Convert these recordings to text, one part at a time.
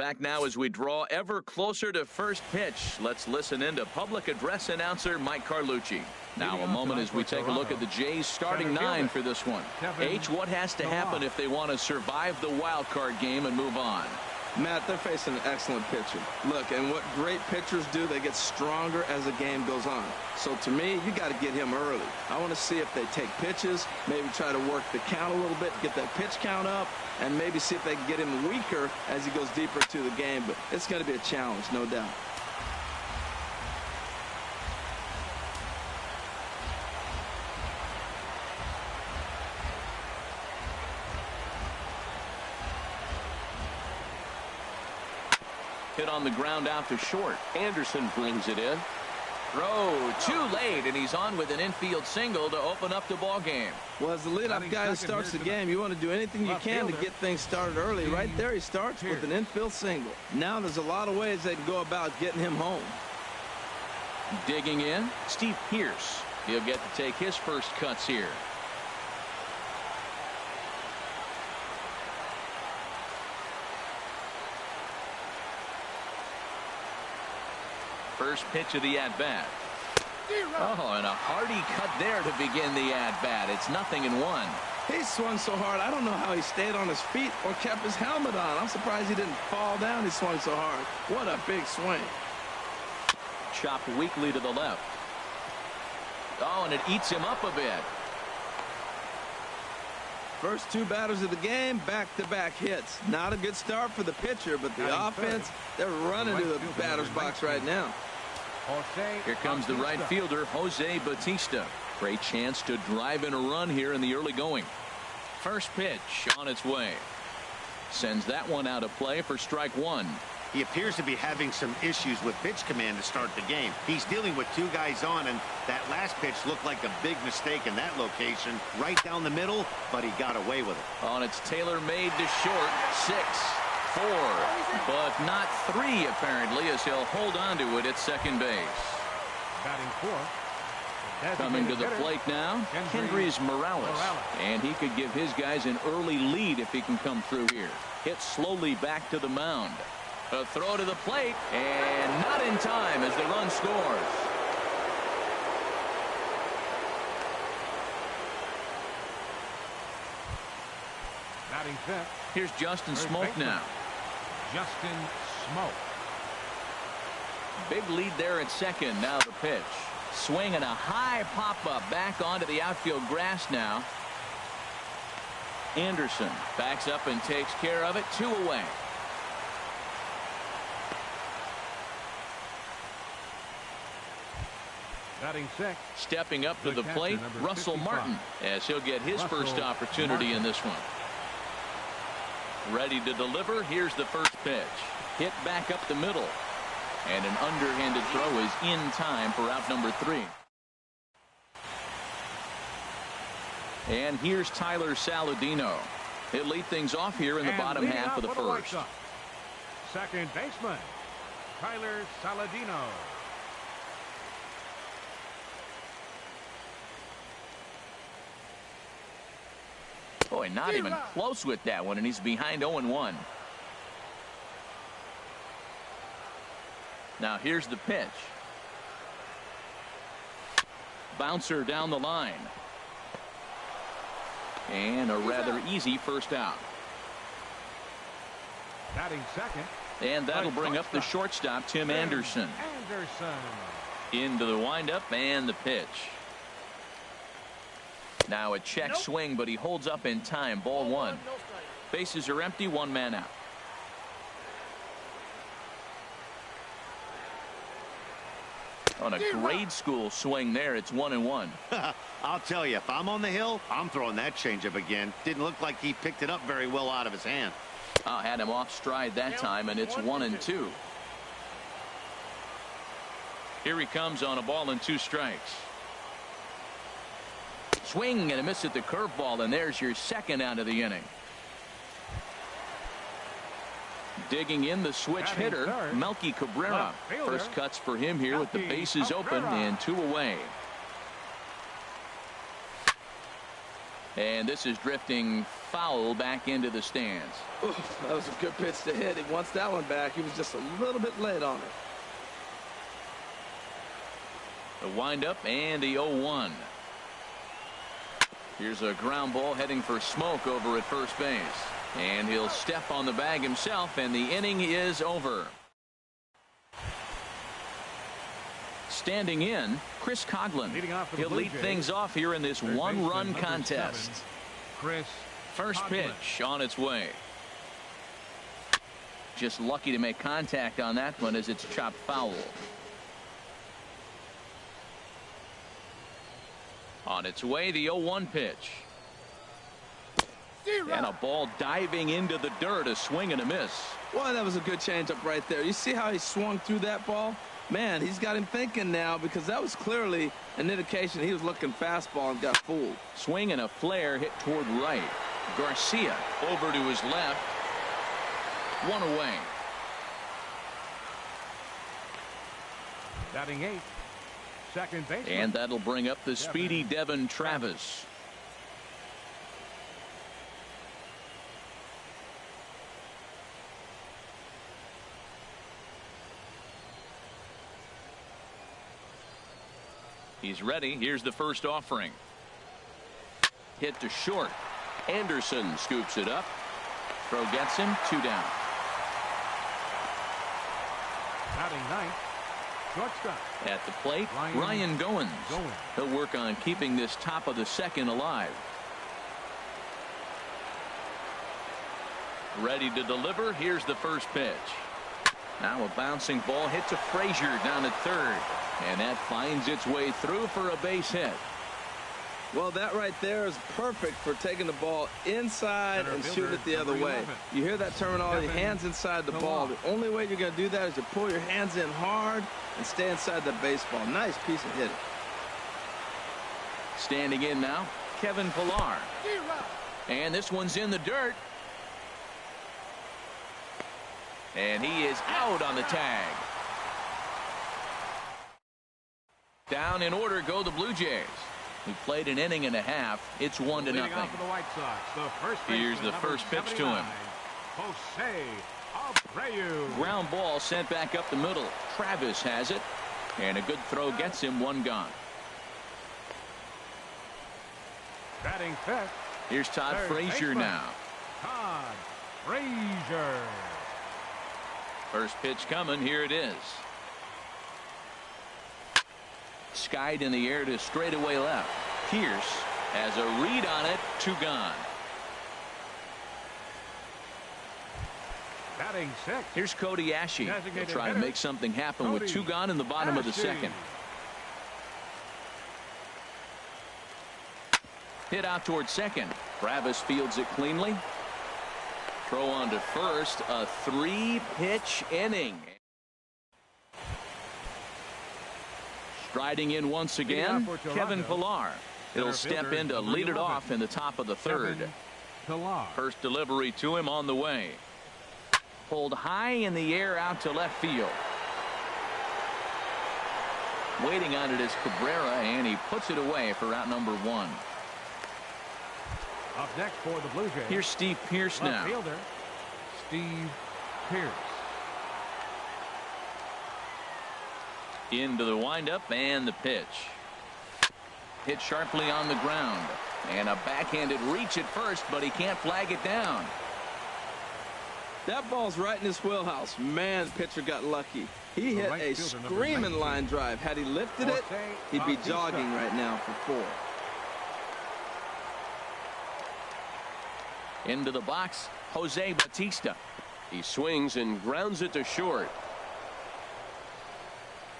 Back now as we draw ever closer to first pitch. Let's listen in to public address announcer Mike Carlucci. Now a moment as we take a look at the Jays starting nine for this one. H, what has to happen if they want to survive the wild card game and move on? Matt, they're facing an excellent pitcher. Look, and what great pitchers do, they get stronger as the game goes on. So to me, you got to get him early. I want to see if they take pitches, maybe try to work the count a little bit, get that pitch count up, and maybe see if they can get him weaker as he goes deeper into the game. But it's going to be a challenge, no doubt. Hit on the ground out to short. Anderson brings it in. Throw too late, and he's on with an infield single to open up the ball game. Well, as the leadoff guy who starts the game, you want to do anything you can to get things started early. Right there, he starts with an infield single. Now there's a lot of ways they can go about getting him home. Digging in, Steve Pierce. He'll get to take his first cuts here. First pitch of the at-bat. Oh, and a hearty cut there to begin the at-bat. It's 0-1. He swung so hard, I don't know how he stayed on his feet or kept his helmet on. I'm surprised he didn't fall down. He swung so hard. What a big swing. Chopped weakly to the left. Oh, and it eats him up a bit. First two batters of the game, back-to-back hits. Not a good start for the pitcher, but the offense, they're running to the batter's box right now. Here comes the right fielder, Jose Bautista. Great chance to drive in a run here in the early going. First pitch on its way. Sends that one out of play for strike one. He appears to be having some issues with pitch command to start the game. He's dealing with two guys on, and that last pitch looked like a big mistake in that location. Right down the middle, but he got away with it. On its tailor-made to short. 6, 4, but not 3 apparently, as he'll hold on to it at second base. Batting fourth. Coming to the plate now, Kendrys Morales. And he could give his guys an early lead if he can come through here. Hit slowly back to the mound. A throw to the plate, and not in time as the run scores. Batting fifth. Here's Justin Smoke now. Justin Smoke. Big lead there at second. Now the pitch. Swing and a high pop-up back onto the outfield grass now. Anderson backs up and takes care of it. 2 away. Batting sixth. Stepping up to the plate, Russell Martin, as he'll get his first opportunity in this one. Ready to deliver. Here's the first pitch. Hit back up the middle. And an underhanded throw is in time for out number 3. And here's Tyler Saladino. He'll lead things off here in the bottom half of the first. Second baseman, Tyler Saladino. Boy, not even close with that one, and he's behind 0-1. Now here's the pitch. Bouncer down the line. And a rather easy first out. Batting second. And that'll bring up the shortstop, Tim Anderson. Into the windup and the pitch. Now a check swing, but he holds up in time. Ball 1. Bases are empty, 1 man out. On a grade school swing there, it's 1-1. I'll tell you, if I'm on the hill, I'm throwing that changeup again. Didn't look like he picked it up very well out of his hand. Had him off stride that time, and it's 1-2. Here he comes on a ball and 2 strikes. Swing and a miss at the curveball, and there's your second out of the inning. Digging in the switch hitter, Melky Cabrera. First cuts for him here with the bases open and 2 away. And this is drifting foul back into the stands. Oof, that was a good pitch to hit. He wants that one back. He was just a little bit late on it. The windup and the 0-1. Here's a ground ball heading for Smoke over at first base. And he'll step on the bag himself, and the inning is over. Standing in, Chris Coughlin. He'll lead things off here in this one-run contest. First pitch on its way. Just lucky to make contact on that one as it's chopped foul. On its way, the 0-1 pitch. And a ball diving into the dirt, a swing and a miss. Boy, that was a good changeup right there. You see how he swung through that ball? Man, he's got him thinking now, because that was clearly an indication he was looking fastball and got fooled. Swing and a flare hit toward right. Garcia over to his left. One away. Batting 8th, second baseman. And that'll bring up the speedy Devin Travis. He's ready. Here's the first offering. Hit to short. Anderson scoops it up. Throw gets him. 2 down. Batting 9th, shortstop. At the plate, Ryan Goins. He'll work on keeping this top of the second alive. Ready to deliver. Here's the first pitch. Now a bouncing ball hit to Frazier down at third. And that finds its way through for a base hit. Well, that right there is perfect for taking the ball inside and shooting it the other way. You hear that terminology, hands inside the ball. The only way you're going to do that is to pull your hands in hard and stay inside the baseball. Nice piece of hitting. Standing in now, Kevin Pillar. And this one's in the dirt. And he is out on the tag. Down in order go the Blue Jays. He played an inning and a half. It's 1-0. Here's the first pitch to him. Ground ball sent back up the middle. Travis has it. And a good throw gets him. 1 gone. Batting 5th. Here's Todd Frazier now. Todd Frazier. First pitch coming. Here it is. Skied in the air to straightaway left. Pierce has a read on it. 2 gone. Batting 6th. Here's Cody Ashe. He'll try to make something happen with 2 gone in the bottom of the second. Hit out towards second. Travis fields it cleanly. Throw on to first. A 3-pitch inning. Striding in once again, Kevin Pillar. He'll step in to lead it off in the top of the third. First delivery to him on the way. Pulled high in the air out to left field. Waiting on it is Cabrera, and he puts it away for out number 1. Up next for the Blue Jays. Here's Steve Pierce now. Fielder, Steve Pierce. Into the windup and the pitch. Hit sharply on the ground. And a backhanded reach at first, but he can't flag it down. That ball's right in his wheelhouse. Man, the pitcher got lucky. He hit a screaming line drive. Had he lifted it, he'd be jogging right now for 4. Into the box, Jose Bautista. He swings and grounds it to short.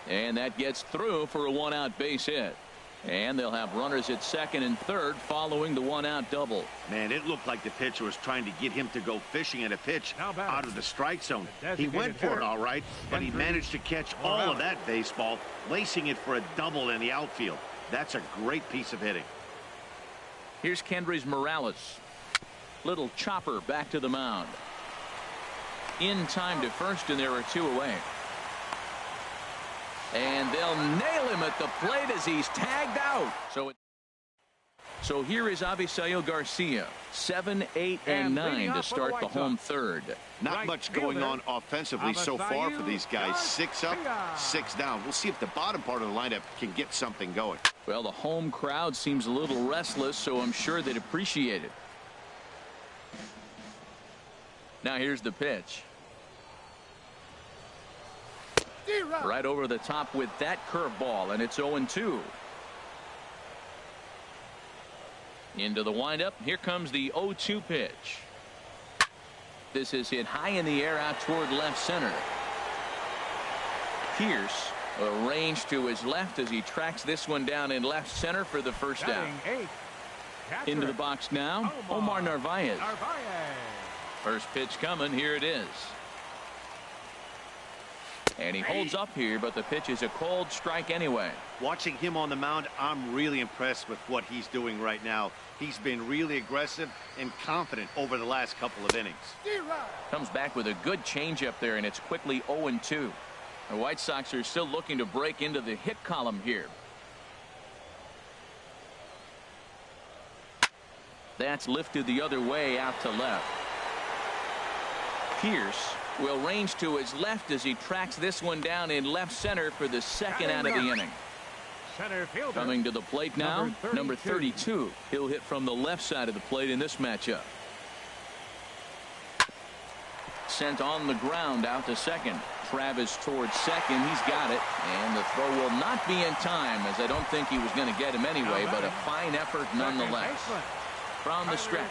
And that gets through for a 1-out base hit. And they'll have runners at second and third following the 1-out double. Man, it looked like the pitcher was trying to get him to go fishing at a pitch out of the strike zone. He went for it all right, but he managed to catch all of that baseball, lacing it for a double in the outfield. That's a great piece of hitting. Here's Kendrys Morales. Little chopper back to the mound. In time to first, and there are 2 away. And they'll nail him at the plate as he's tagged out. So here is Avisail Garcia, 7, 8, and 9 to start the home third. Not much going on offensively so far for these guys. 6 up, 6 down. We'll see if the bottom part of the lineup can get something going. Well, the home crowd seems a little restless, so I'm sure they'd appreciate it. Now here's the pitch. Right over the top with that curveball, and it's 0-2. Into the windup. Here comes the 0-2 pitch. This is hit high in the air out toward left center. Pierce arranged to his left as he tracks this one down in left center for the first down. Into the box now, Omar Narvaez. First pitch coming. Here it is. And he holds up here, but the pitch is a cold strike anyway. Watching him on the mound, I'm really impressed with what he's doing right now. He's been really aggressive and confident over the last couple of innings. Comes back with a good changeup there, and it's quickly 0-2. The White Sox are still looking to break into the hit column here. That's lifted the other way out to left. Pierce will range to his left as he tracks this one down in left center for the second out of the inning. Coming to the plate now, number 32. He'll hit from the left side of the plate in this matchup. Sent on the ground out to second. Travis towards second. He's got it. And the throw will not be in time, as I don't think he was going to get him anyway, but a fine effort nonetheless. From the stretch,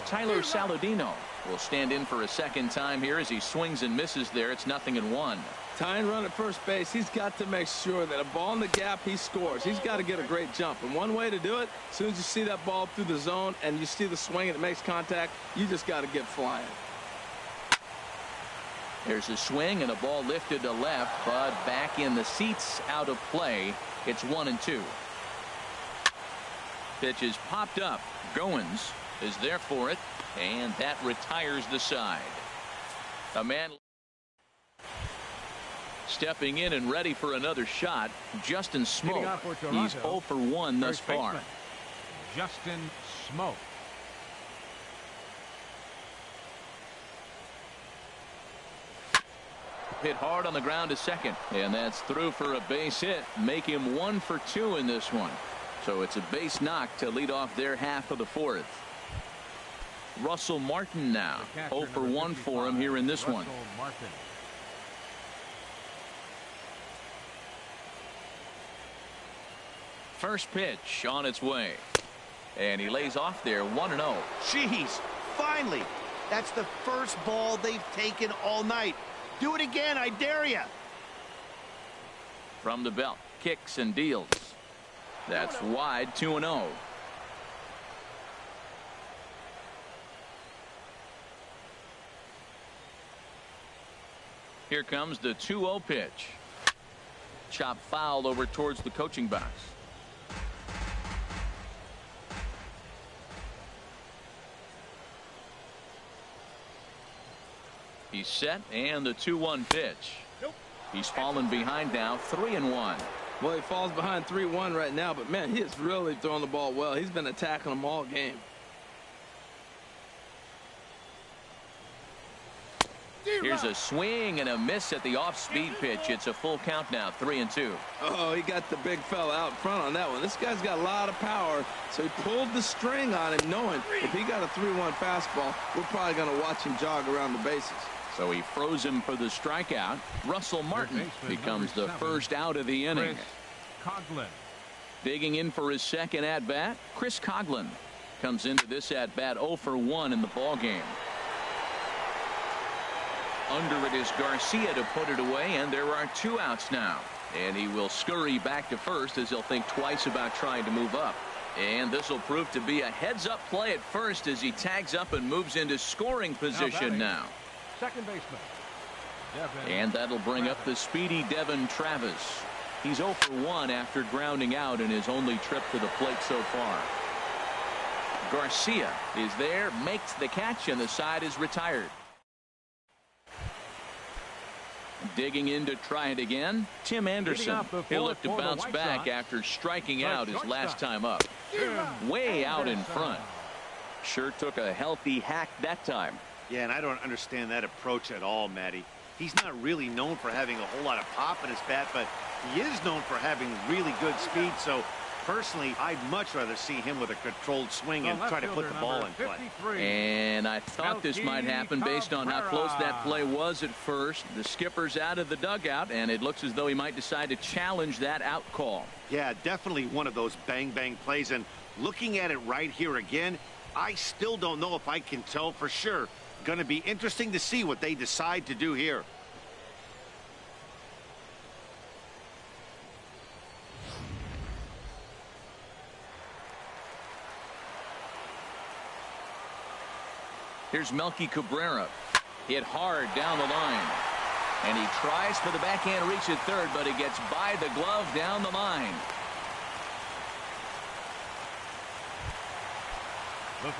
Tyler Saladino will stand in for a second time here as he swings and misses there. It's 0-1. Tying run at first base. He's got to make sure that a ball in the gap, he scores. He's got to get a great jump. And one way to do it, as soon as you see that ball through the zone and you see the swing and it makes contact, you just got to get flying. There's a swing and a ball lifted to left, but back in the seats, out of play. It's 1-2. Pitch is popped up. Goins is there for it, and that retires the side. A man stepping in and ready for another shot, Justin Smoke. He's 0 for 1 thus far. Justin Smoke. Hit hard on the ground to second, and that's through for a base hit. Make him 1 for 2 in this one. So it's a base knock to lead off their half of the fourth. Russell Martin now 0 for 1 for him here in this one. First pitch on its way, and he lays off there 1-0. Jeez, finally. That's the first ball they've taken all night. Do it again, I dare ya. From the belt, kicks and deals. That's wide, 2-0. Here comes the 2-0 pitch. Chop foul over towards the coaching box. He's set, and the 2-1 pitch. He's fallen behind now, 3-1. Well, he falls behind 3-1 right now, but man, he is really throwing the ball well. He's been attacking them all game. Here's a swing and a miss at the off-speed pitch. It's a full count now, 3-2. Oh, he got the big fella out front on that one. This guy's got a lot of power, so he pulled the string on him, knowing if he got a 3-1 fastball, we're probably going to watch him jog around the bases. So he froze him for the strikeout. Russell Martin becomes the first out of the inning. Digging in for his second at-bat, Chris Coghlan comes into this at-bat 0 for 1 in the ballgame. Under it is Garcia to put it away, and there are 2 outs now. And he will scurry back to first as he'll think twice about trying to move up. And this will prove to be a heads-up play at first as he tags up and moves into scoring position now. Second baseman. And that'll bring up the speedy Devin Travis. He's 0 for 1 after grounding out in his only trip to the plate so far. Garcia is there, makes the catch, and the side is retired. Digging in to try it again, Tim Anderson. He'll look to bounce back after striking out his last time up. Way out in front. Sure took a healthy hack that time. Yeah, and I don't understand that approach at all, Matty. He's not really known for having a whole lot of pop in his bat, but he is known for having really good speed. So personally, I'd much rather see him with a controlled swing and try to put the ball in play. And I thought this might happen based on how close that play was at first. The skipper's out of the dugout, and it looks as though he might decide to challenge that out call. Yeah, definitely one of those bang-bang plays. And looking at it right here again, I still don't know if I can tell for sure. Going to be interesting to see what they decide to do here. Here's Melky Cabrera. Hit hard down the line. And he tries for the backhand reach at third, but he gets by the glove down the line.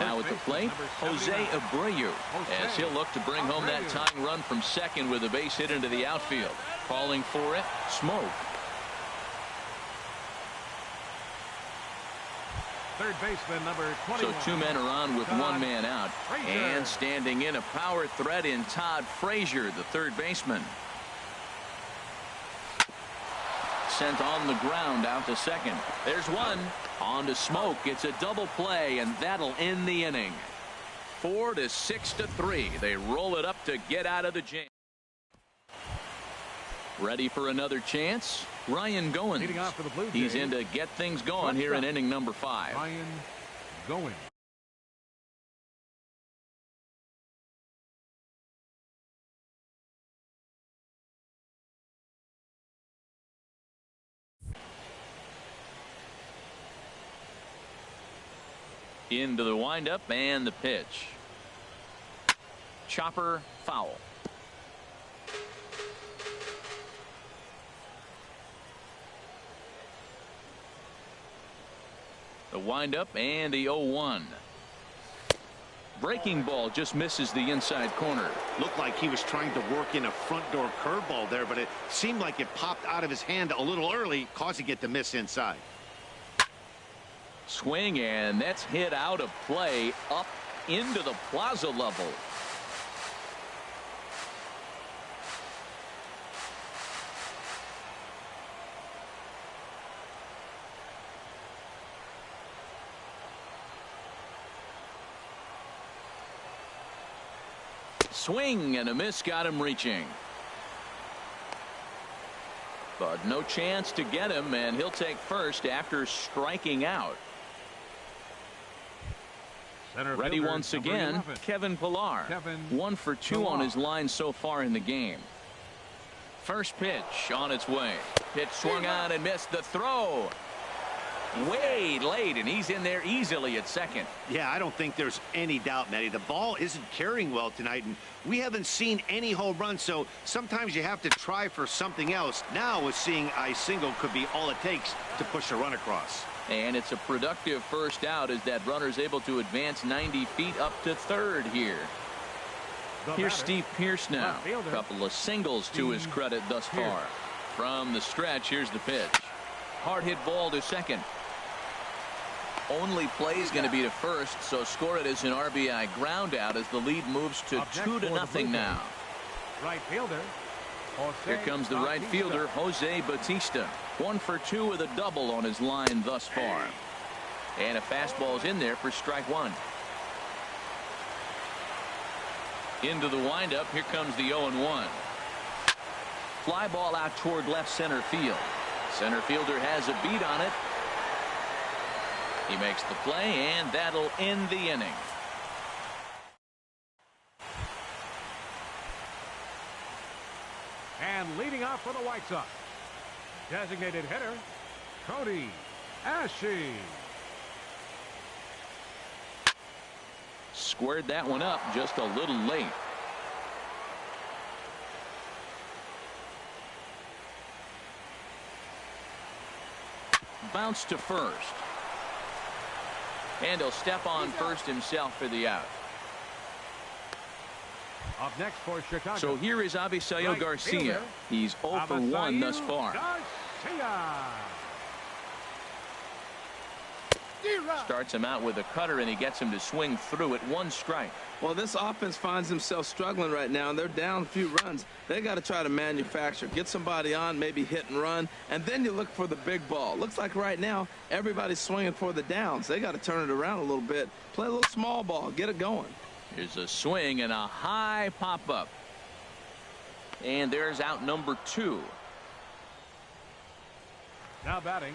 Now at the plate, Jose Abreu, as he'll look to bring home that tying run from second with a base hit into the outfield. Calling for it, Smoke. Third baseman, number 21. So two men are on with one man out. And standing in a power threat in Todd Frazier, the third baseman. Sent on the ground out to second. There's one. On to Smoke. It's a double play, and that'll end the inning. 4-6-3. They roll it up to get out of the jam. Ready for another chance? Ryan Goins. Leading off for the Blue Jays. He's in to get things going here in inning number 5. Ryan Goins. Into the windup and the pitch. Chopper foul. The windup and the 0-1. Breaking ball just misses the inside corner. Looked like he was trying to work in a front door curveball there, but it seemed like it popped out of his hand a little early, causing it to miss inside. Swing, and that's hit out of play up into the plaza level. Swing and a miss got him reaching. But no chance to get him, and he'll take first after striking out. Ready once again, Kevin Pillar. 1 for 2 on his line so far in the game. First pitch on its way. Pitch swung on and missed. The throw way late, and he's in there easily at second. Yeah, I don't think there's any doubt, Matty. The ball isn't carrying well tonight, and we haven't seen any home runs, so sometimes you have to try for something else. Now with seeing a single could be all it takes to push a run across. And it's a productive first out as that runner's able to advance 90 feet up to third here. Here's Steve Pearce now. A couple of singles to his credit thus far. From the stretch, here's the pitch. Hard hit ball to second. Only play is going to be to first, so score it as an RBI ground out as the lead moves to 2-0 now. Right fielder. Here comes the right fielder, Jose Bautista. 1 for 2 with a double on his line thus far. And a fastball's in there for strike 1. Into the windup. Here comes the 0-1. Fly ball out toward left center field. Center fielder has a beat on it. He makes the play, and that'll end the inning. And leading off for the White Sox, designated hitter, Cody Ashe. Squared that one up just a little late. Bounce to first. And he'll step on first himself for the out. Up next for Chicago. So here is Avisail Right Garcia. fielder, He's 0 for 1 thus far. Garcia. Starts him out with a cutter, and he gets him to swing through it. 1 strike. Well, this offense finds themselves struggling right now, and they're down a few runs. They got to try to manufacture, get somebody on, maybe hit and run, and then you look for the big ball. Looks like right now everybody's swinging for the downs. They got to turn it around a little bit, play a little small ball, get it going. Here's a swing and a high pop-up. And there's out number 2. Now batting,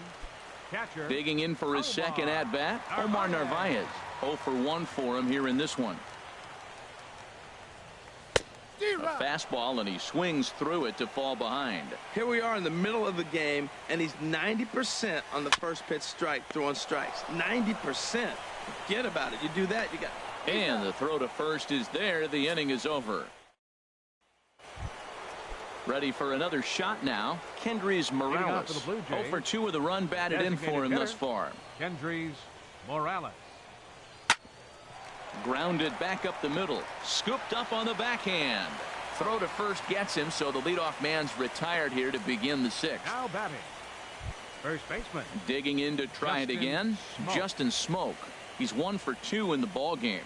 catcher. Digging in for his second at-bat, Omar Narvaez. 0 for 1 for him here in this one. A fastball, and he swings through it to fall behind. Here we are in the middle of the game, and he's 90% on the first pitch strike, throwing strikes. 90%. Forget about it. You do that, you got. And the throw to first is there. The inning is over. Ready for another shot now. Kendrys Morales. 0 for 2 with a run batted in for him thus far. Kendrys Morales. Grounded back up the middle. Scooped up on the backhand. Throw to first gets him, so the leadoff man's retired here to begin the 6th. Now batting, first baseman. Digging in to try it again. Justin Smoke. He's 1 for 2 in the ball game.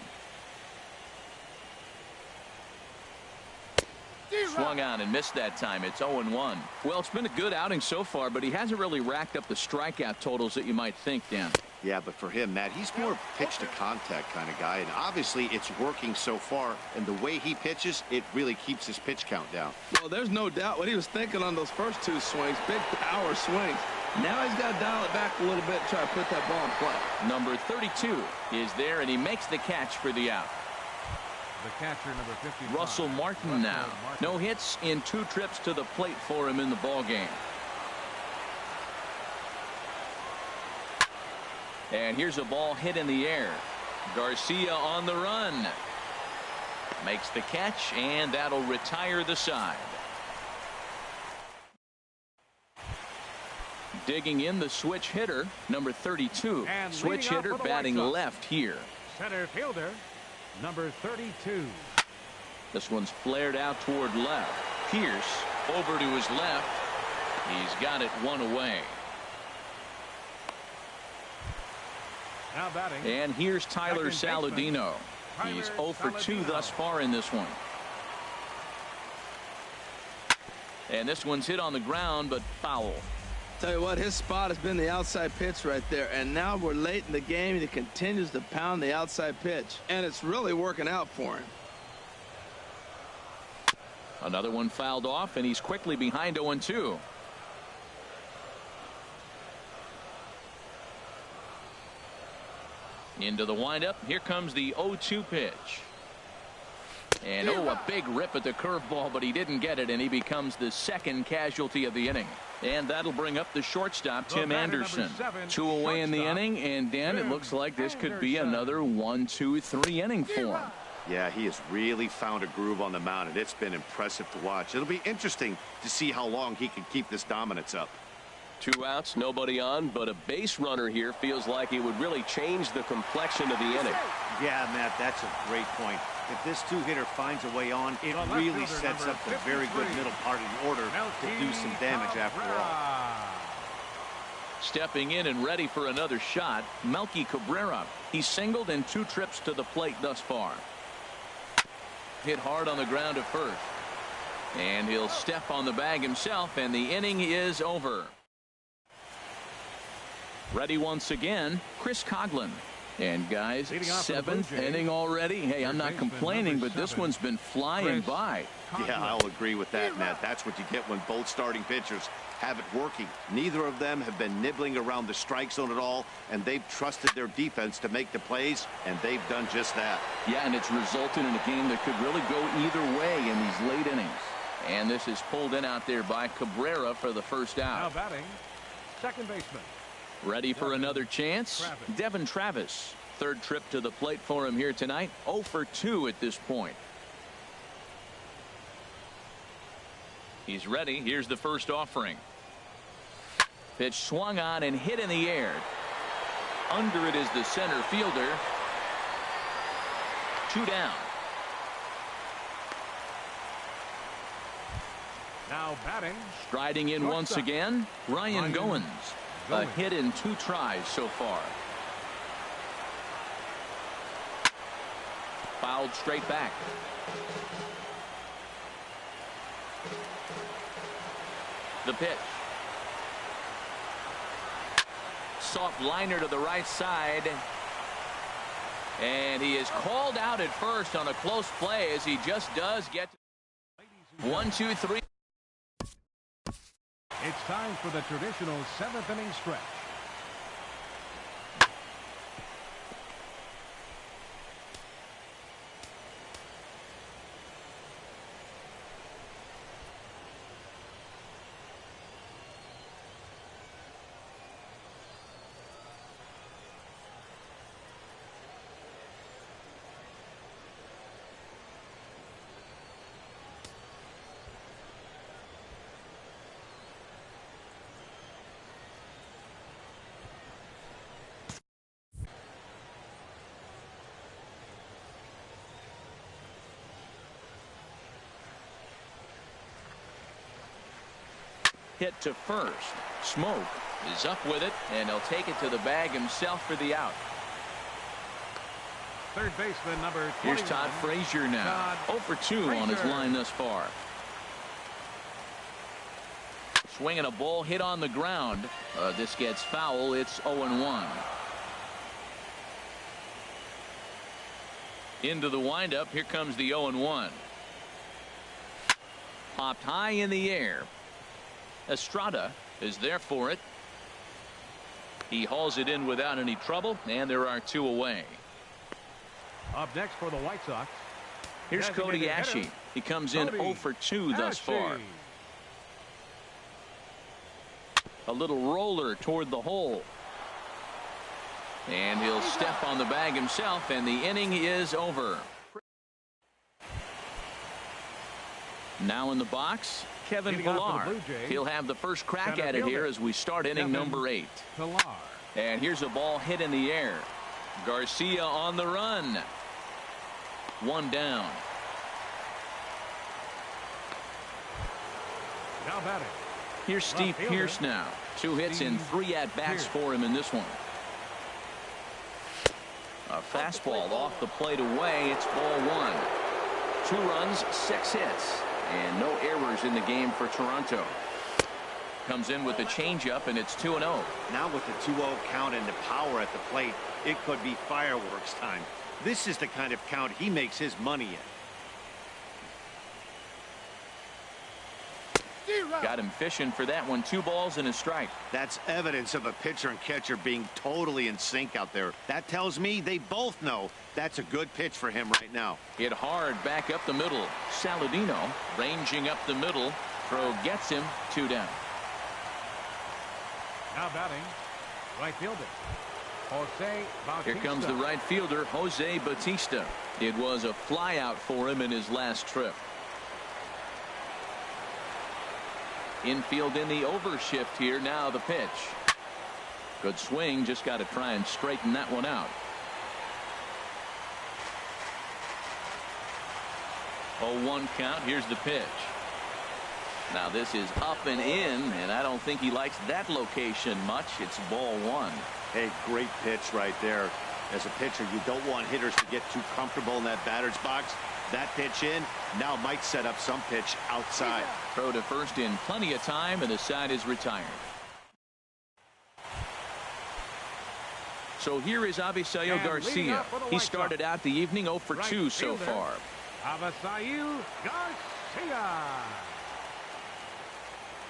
Swung on and missed that time. It's 0-1. Well, it's been a good outing so far, but he hasn't really racked up the strikeout totals that you might think, Dan. Yeah, but for him, Matt, he's more pitch to contact kind of guy, and obviously it's working so far, and the way he pitches, it really keeps his pitch count down. Well, there's no doubt what he was thinking on those first 2 swings, big power swings. Now he's got to dial it back a little bit and try to put that ball in play. Number 32 is there, and he makes the catch for the out. The catcher, number 55. Russell Martin now. No hits in 2 trips to the plate for him in the ball game. And here's a ball hit in the air. Garcia on the run. Makes the catch, and that'll retire the side. Digging in the switch hitter, number 32. And switch hitter batting left here. Center fielder, number 32. This one's flared out toward left. Pierce over to his left. He's got it 1 away. Now batting. And here's Tyler Saladino. He's 0 for 2 thus far in this one. And this one's hit on the ground, but foul. Tell you what, his spot has been the outside pitch right there, and now we're late in the game, and he continues to pound the outside pitch, and it's really working out for him. Another one fouled off, and he's quickly behind 0-2. Into the windup. Here comes the 0-2 pitch. And a big rip at the curveball, but he didn't get it, and he becomes the second casualty of the inning. And that'll bring up the shortstop, Tim Anderson. 2 away in the inning, and Dan, it looks like this could be another 1-2-3 inning for him. Yeah, he has really found a groove on the mound, and it's been impressive to watch. It'll be interesting to see how long he can keep this dominance up. 2 outs, nobody on, but a base runner here feels like it would really change the complexion of the inning. Yeah, Matt, that's a great point. If this 2-hitter finds a way on, it really sets up the very good middle part of the order to do some damage after all. Stepping in and ready for another shot, Melky Cabrera. He's singled in 2 trips to the plate thus far. Hit hard on the ground at first. And he'll step on the bag himself, and the inning is over. Ready once again, Chris Coghlan. And guys, 7th inning already. Hey, I'm not complaining, but this one's been flying by. Yeah, I'll agree with that, Matt. That's what you get when both starting pitchers have it working. Neither of them have been nibbling around the strike zone at all, and they've trusted their defense to make the plays, and they've done just that. Yeah, and it's resulted in a game that could really go either way in these late innings. And this is pulled in out there by Cabrera for the first out. Now batting, second baseman. Ready for another chance? Devin Travis. 3rd trip to the plate for him here tonight. 0 for 2 at this point. He's ready. Here's the first offering. Pitch swung on and hit in the air. Under it is the center fielder. 2 down. Now batting. Striding in once again, Ryan Goins. A hit in 2 tries so far. Fouled straight back. The pitch. Soft liner to the right side. And he is called out at first on a close play, as he just does get 1, 2, 3. It's time for the traditional 7th inning stretch. Hit to first. Smoke is up with it, and he'll take it to the bag himself for the out. Third baseman number 21. Here's Todd Frazier now. 0 for 2 on his line thus far. Swinging a ball hit on the ground. This gets foul. It's 0-1. Into the windup. Here comes the 0-1. Popped high in the air. Estrada is there for it. He hauls it in without any trouble, and there are 2 away. Up next for the White Sox. Here's Cody Ashe. He comes in 0 for 2 thus far. A little roller toward the hole. And he'll step on the bag himself, and the inning is over. Now in the box, Kevin Pillar. He'll have the first crack at it here as we start inning number 8. And here's a ball hit in the air. Garcia on the run. 1 down. Now batting. Here's Steve Pearce now. 2 hits and 3 at-bats for him in this one. A fastball off the plate away. It's ball 1. 2 runs, 6 hits. And no errors in the game for Toronto. Comes in with the changeup, and it's 2-0. Now with the 2-0 count and the power at the plate, it could be fireworks time. This is the kind of count he makes his money in. Got him fishing for that one. 2 balls and a strike. That's evidence of a pitcher and catcher being totally in sync out there. That tells me they both know that's a good pitch for him right now. Hit hard back up the middle. Saladino ranging up the middle. Throw gets him. 2 down. Now batting, right fielder Jose Bautista. Here comes the right fielder, Jose Bautista. It was a flyout for him in his last trip. Infield in the overshift here. Now the pitch. Good swing. Just got to try and straighten that one out. 0-1 count. Here's the pitch. Now this is up and in, and I don't think he likes that location much. It's ball 1. Hey, great pitch right there. As a pitcher, you don't want hitters to get too comfortable in that batter's box. That pitch in now might set up some pitch outside. Throw to first in plenty of time, and the side is retired. So here is Avisail Garcia. He started out the evening 0 for 2 so far. Avisail Garcia.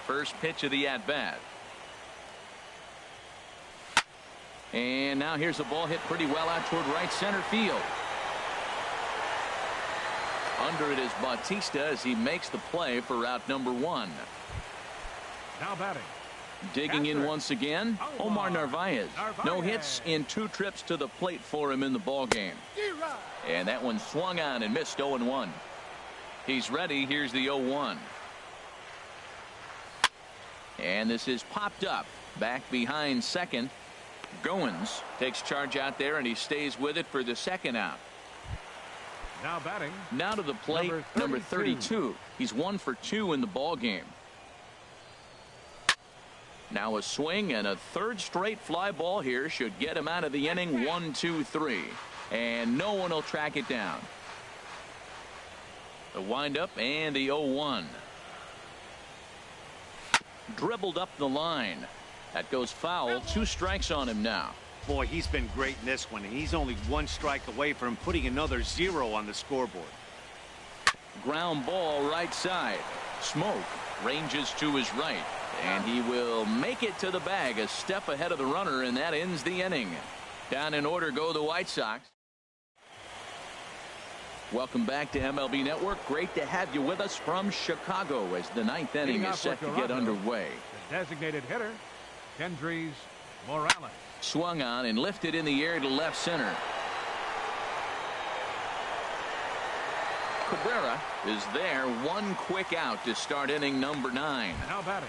First pitch of the at-bat. And now here's a ball hit pretty well out toward right center field. Under it is Bautista as he makes the play for out number 1. Now batting. Digging in once again, Omar Narvaez. No hits in 2 trips to the plate for him in the ball game. And that one swung on and missed. 0-1. He's ready. Here's the 0-1. And this is popped up back behind second. Goins takes charge out there, and he stays with it for the second out. Now batting. Now to the plate, number 32. He's 1 for 2 in the ball game. Now a swing and a third straight fly ball here should get him out of the inning. 1, 2, 3. And no one will track it down. The windup and the 0-1. Dribbled up the line. That goes foul. 2 strikes on him now. Boy, he's been great in this one, and he's only 1 strike away from putting another 0 on the scoreboard. Ground ball right side. Smoke ranges to his right, and he will make it to the bag a step ahead of the runner, and that ends the inning. Down in order go the White Sox. Welcome back to MLB Network. Great to have you with us from Chicago as the 9th inning is set to get underway. The designated hitter, Kendrys Morales. Swung on and lifted in the air to left center. Cabrera is there. 1 quick out to start inning number 9. Now batting.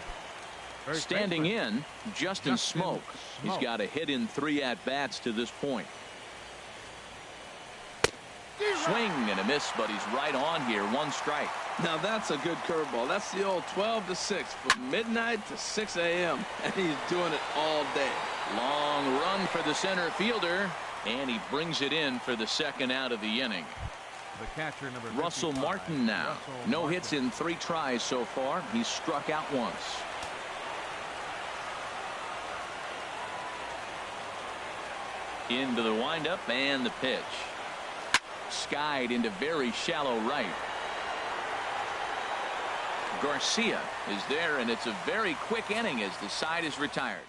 Standing in, Justin Smoke. He's got a hit in 3 at-bats to this point. Swing and a miss, but he's right on here. 1 strike. Now that's a good curveball. That's the old 12 to 6 from midnight to 6 a.m. and he's doing it all day. Long run for the center fielder, and he brings it in for the 2nd out of the inning. The catcher, number Russell 55. Martin now. No hits in 3 tries so far. He's struck out once. Into the windup and the pitch. Skied into very shallow right. Garcia is there, and it's a very quick inning as the side is retired.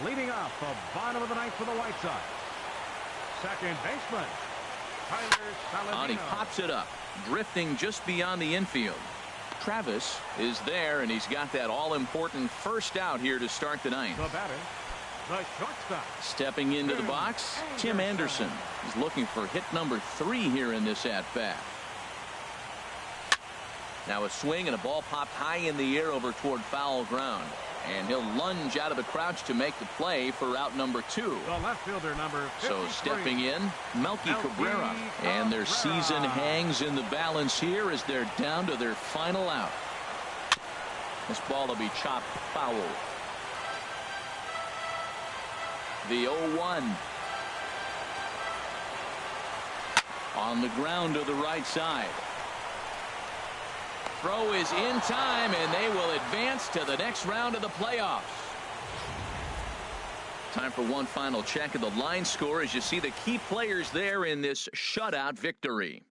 Leading off the bottom of the 9th for the White Sox. Second baseman, Tyler Saladino. And he pops it up, drifting just beyond the infield. Travis is there, and he's got that all-important first out here to start the 9th. The batter, the shortstop. Stepping into the box, Tim Anderson. He's looking for hit number 3 here in this at-bat. Now a swing and a ball popped high in the air over toward foul ground. And he'll lunge out of the crouch to make the play for out number 2. The left fielder, number 53. So stepping in, Melky Cabrera. And their season hangs in the balance here as they're down to their final out. This ball will be chopped foul. The 0-1. On the ground to the right side. Throw is in time, and they will advance to the next round of the playoffs. Time for one final check of the line score as you see the key players there in this shutout victory.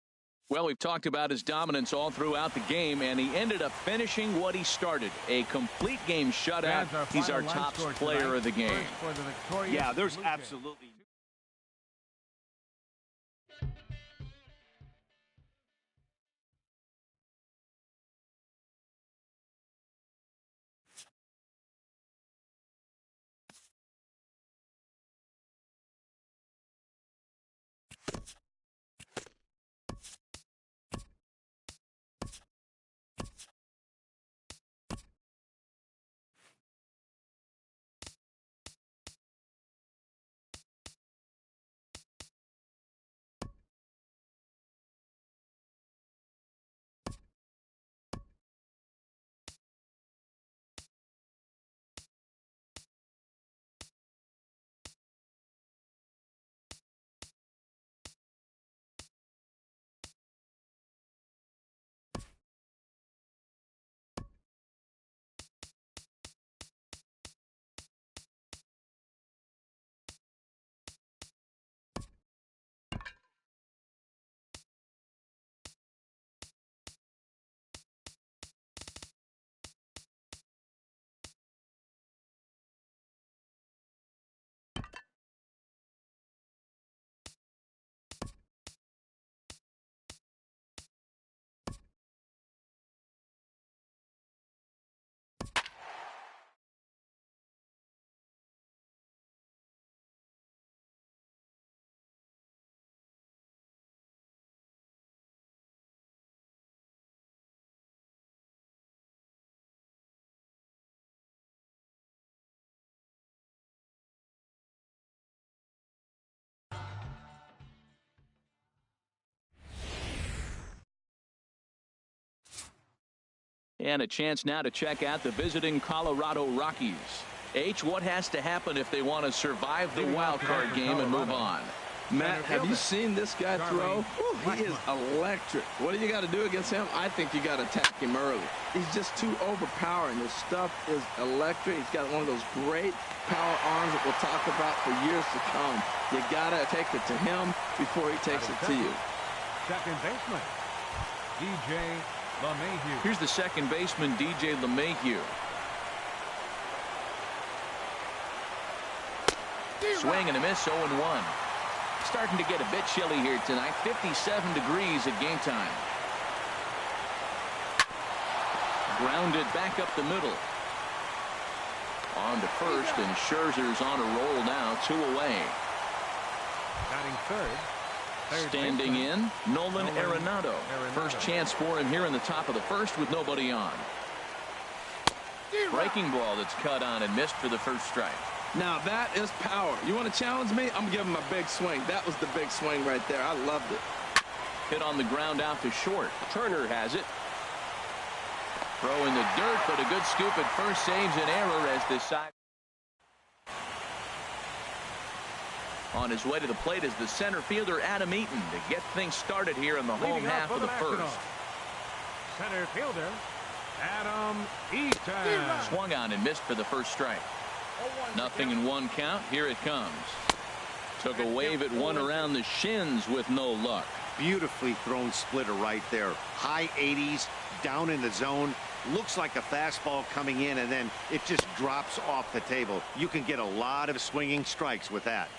Well, we've talked about his dominance all throughout the game, and he ended up finishing what he started. A complete game shutout. He's our top player of the game. Yeah, there's absolutely And a chance now to check out the visiting Colorado Rockies. H, what has to happen if they want to survive the wild card game and move on? Matt, have you seen this guy throw? Whew, he is electric. What do you got to do against him? I think you got to attack him early. He's just too overpowering. His stuff is electric. He's got one of those great power arms that we'll talk about for years to come. You got to take it to him before he takes it to you. Second baseman, DJ LeMahieu. Here's the second baseman, DJ LeMahieu. Swing and a miss, 0-1. Starting to get a bit chilly here tonight. 57 degrees at game time. Grounded back up the middle. On to first, and Scherzer's on a roll now, 2 away. Batting third. Standing in, Nolan Arenado. First chance for him here in the top of the first with nobody on. Breaking ball that's cut on and missed for the first strike. Now that is power. You want to challenge me? I'm giving him a big swing. That was the big swing right there. I loved it. Hit on the ground out to short. Turner has it. Throw in the dirt, but a good scoop at first saves an error as the side. On his way to the plate is the center fielder Adam Eaton to get things started here in the home half of the first. Center fielder Adam Eaton. Swung on and missed for the first strike. Nothing in one count. Here it comes. Took a wave at one around the shins with no luck. Beautifully thrown splitter right there. High 80s, down in the zone. Looks like a fastball coming in, and then it just drops off the table. You can get a lot of swinging strikes with that.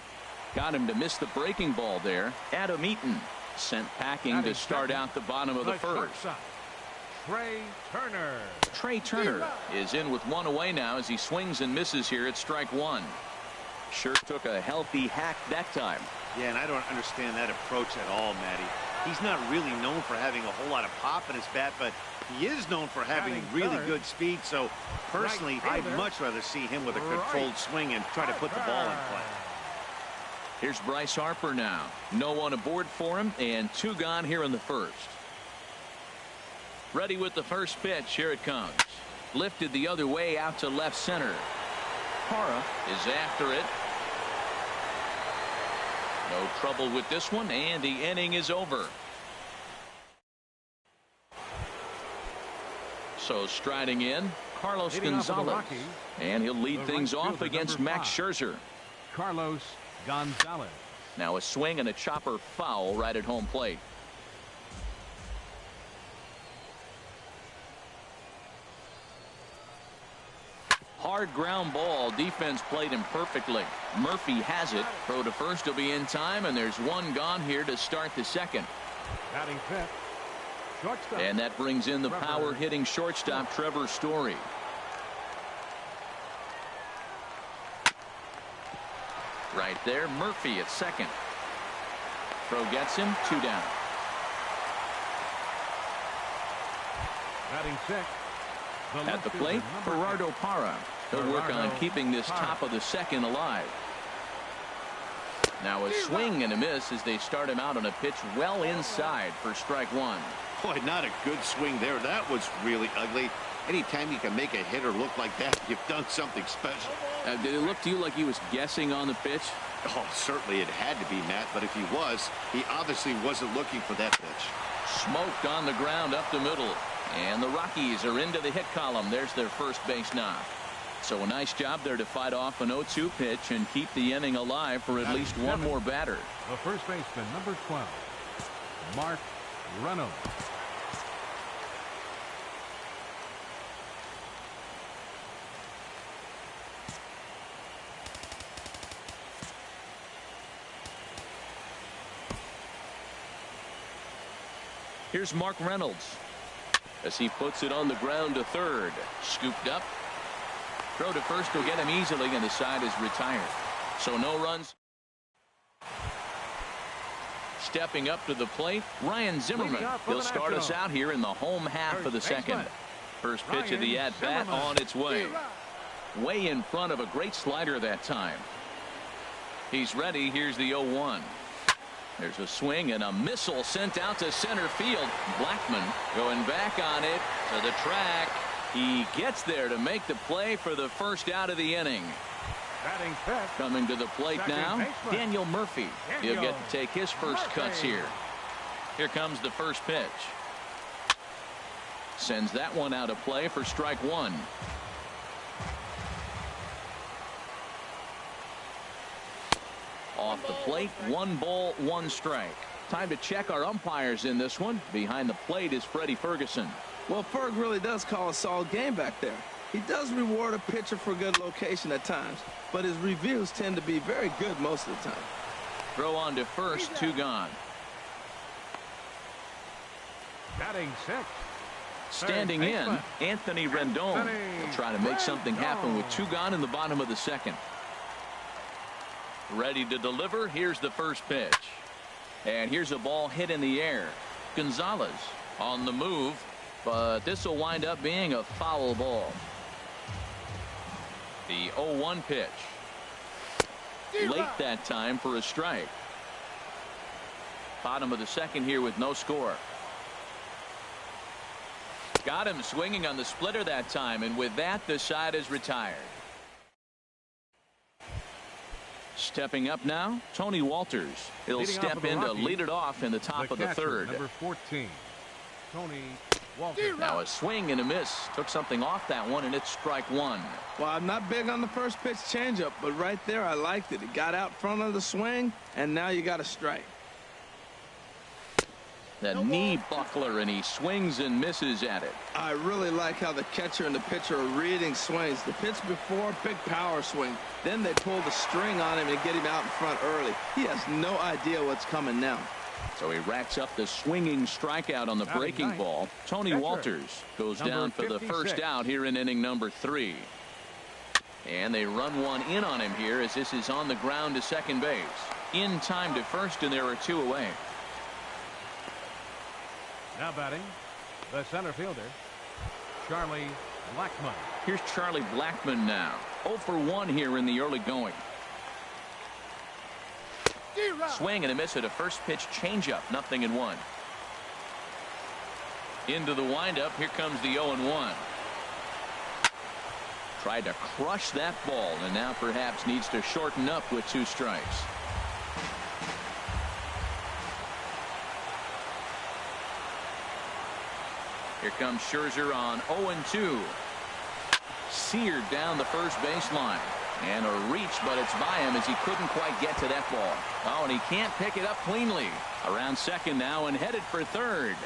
Got him to miss the breaking ball there. Adam Eaton sent packing to start out the bottom of the first. Trey Turner is in with 1 away now as he swings and misses here at strike 1. Sure took a healthy hack that time. Yeah, and I don't understand that approach at all, Matty. He's not really known for having a whole lot of pop in his bat, but he is known for having really good speed. So personally, I'd much rather see him with a controlled swing and try to put the ball in play. Here's Bryce Harper now. No one aboard for him, and 2 gone here in the first. Ready with the first pitch. Here it comes. Lifted the other way out to left center. Parra is after it. No trouble with this one, and the inning is over. So striding in, Carlos Gonzalez. And he'll lead things off against Max Scherzer. Carlos Gonzalez. Now a swing and a chopper foul right at home plate. Hard ground ball. Defense played him perfectly. Murphy has it. Throw to first will be in time, and there's 1 gone here to start the second. Batting fifth. Shortstop. And that brings in the power hitting shortstop Trevor Story. Right there, Murphy at second. Throw gets him, 2 down. Batting sixth. At the plate, Gerardo Parra. He'll work on keeping this top of the second alive. Now a swing and a miss as they start him out on a pitch well inside for strike 1. Boy, not a good swing there. That was really ugly. Anytime you can make a hitter look like that, you've done something special. Did it look to you like he was guessing on the pitch? Oh, certainly it had to be, Matt, but if he was, he obviously wasn't looking for that pitch. Smoked on the ground up the middle. And the Rockies are into the hit column. There's their first base knock. So a nice job there to fight off an 0-2 pitch and keep the inning alive for at least 1 more batter. The first baseman, number 12, Mark Reynolds. Here's Mark Reynolds as he puts it on the ground to third. Scooped up. Throw to first will get him easily, and the side is retired. So no runs. Stepping up to the plate, Ryan Zimmerman. He'll start us out here in the home half of the second. First pitch of the at-bat on its way. Way in front of a great slider that time. He's ready. Here's the 0-1. There's a swing and a missile sent out to center field. Blackmon going back on it to the track. He gets there to make the play for the first out of the inning. Batting fifth. Coming to the plate now, baseman. Daniel Murphy. He'll get to take his first cuts here. Here comes the first pitch. Sends that one out of play for strike one. Off the plate, 1 ball, 1 strike. Time to check our umpires in this one. Behind the plate is Freddie Ferguson. Well, Ferg really does call a solid game back there. He does reward a pitcher for good location at times, but his reviews tend to be very good most of the time. Throw on to first, 2 gone. Batting sixth. Standing in, Anthony Rendon will try to make something happen with 2 gone in the bottom of the second. Ready to deliver. Here's the first pitch. And here's a ball hit in the air. Gonzalez on the move, but this will wind up being a foul ball. The 0-1 pitch. Late that time for a strike. Bottom of the second here with no score. Got him swinging on the splitter that time, and with that the side is retired. Stepping up now, Tony Walters. He'll step in to lead it off in the top of the third. Number 14, Tony Walters. Now a swing and a miss. Took something off that one, and it's strike one. Well, I'm not big on the first pitch changeup, but right there I liked it. It got out front of the swing, and now you got a strike. The knee buckler, and he swings and misses at it. I really like how the catcher and the pitcher are reading swings. The pitch before, big power swing. Then they pull the string on him and get him out in front early. He has no idea what's coming now. So he racks up the swinging strikeout on the breaking ball. Tony Walters goes down for the first out here in inning number 3. And they run one in on him here as this is on the ground to second base. In time to first, and there are 2 away. Now batting, the center fielder, Charlie Blackmon. Here's Charlie Blackmon now. 0 for 1 here in the early going. Swing and a miss at a first pitch changeup. 0-1. Into the windup. Here comes the 0-1. Tried to crush that ball, and now perhaps needs to shorten up with 2 strikes. Here comes Scherzer on 0-2. Seared down the first baseline. And a reach, but it's by him as he couldn't quite get to that ball. Oh, and he can't pick it up cleanly. Around second now and headed for third.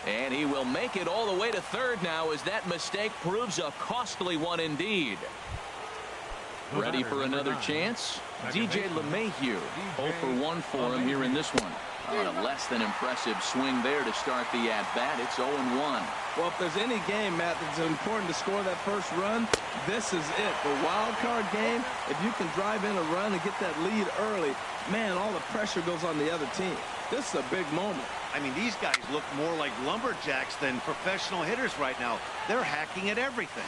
And he will make it all the way to third now as that mistake proves a costly one indeed. Ready for another chance? DJ LeMahieu. 0 for 1 for him here in this one. On a less than impressive swing there to start the at-bat. It's 0-1. Well, if there's any game, Matt, that's important to score that first run, this is it. The wild card game, if you can drive in a run and get that lead early, man, all the pressure goes on the other team. This is a big moment. I mean, these guys look more like lumberjacks than professional hitters right now. They're hacking at everything.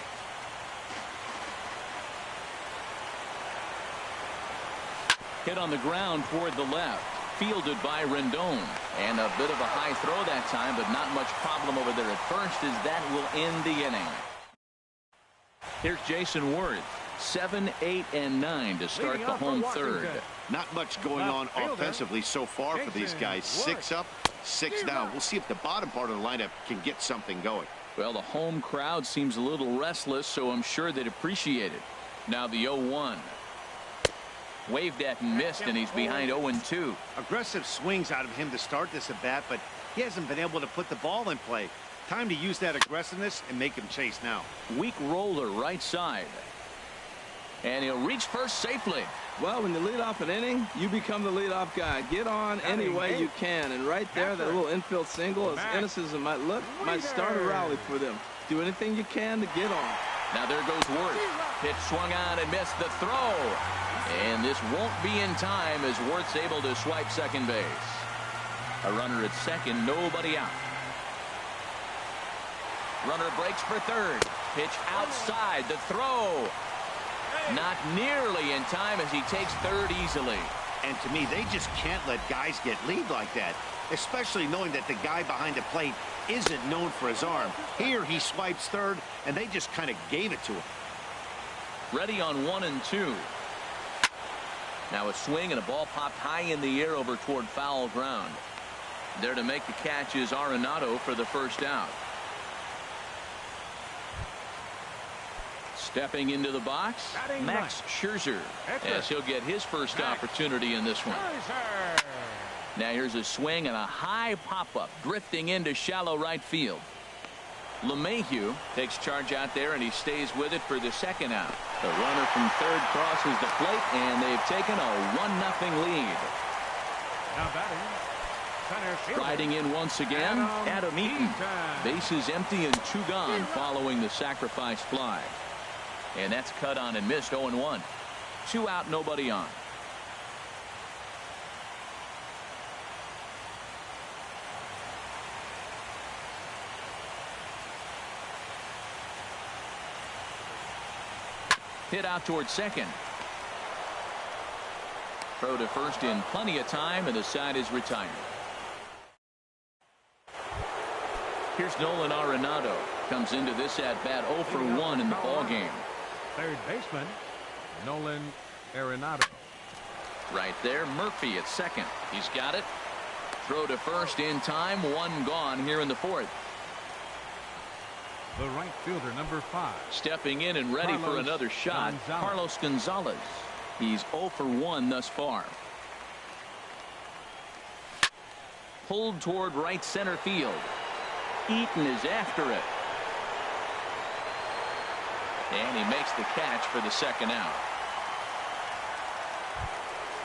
Hit on the ground toward the left. Fielded by Rendon. And a bit of a high throw that time, but not much problem over there at first as that will end the inning. Here's Jason Worth. 7, 8, and 9 to start the home third. Not much going on offensively so far for these guys. 6 up, 6 down. We'll see if the bottom part of the lineup can get something going. Well, the home crowd seems a little restless, so I'm sure they'd appreciate it. Now the 0-1. Waved at and missed, and he's behind 0-2. Aggressive swings out of him to start this at bat, but he hasn't been able to put the ball in play. Time to use that aggressiveness and make him chase now. Weak roller right side. And he'll reach first safely. Well, when you lead off an inning, you become the leadoff guy. Get on any way you can. And right there, that little infield single, as innocent as it might look, might start a rally for them. Do anything you can to get on. Now there goes Worth. Pitch swung on and missed the throw. And this won't be in time as Worth's able to swipe second base. A runner at second, nobody out. Runner breaks for third. Pitch outside, the throw. Not nearly in time as he takes third easily. And to me, they just can't let guys get lead like that, especially knowing that the guy behind the plate isn't known for his arm. Here, he swipes third, and they just kind of gave it to him. Ready on 1 and 2. Now a swing and a ball popped high in the air over toward foul ground. There to make the catch is Arenado for the first out. Stepping into the box, Max Scherzer, as he'll get his first opportunity in this one. Now here's a swing and a high pop-up drifting into shallow right field. LeMahieu takes charge out there, and he stays with it for the second out. The runner from third crosses the plate, and they've taken a 1-0 lead. Now batting, center fielder, Riding in once again, Adam Eaton. Bases empty and 2 gone following the sacrifice fly. And that's cut on and missed. 0-1. 2 out, nobody on. Hit out towards second. Throw to first in plenty of time, and the side is retired. Here's Nolan Arenado. Comes into this at bat 0 for 1 in the ball game. Third baseman, Nolan Arenado. Right there, Murphy at second. He's got it. Throw to first in time. 1 gone here in the fourth. The right fielder, number 5. Stepping in and ready for another shot, Carlos Gonzalez. He's 0 for 1 thus far. Pulled toward right center field. Eaton is after it. And he makes the catch for the second out.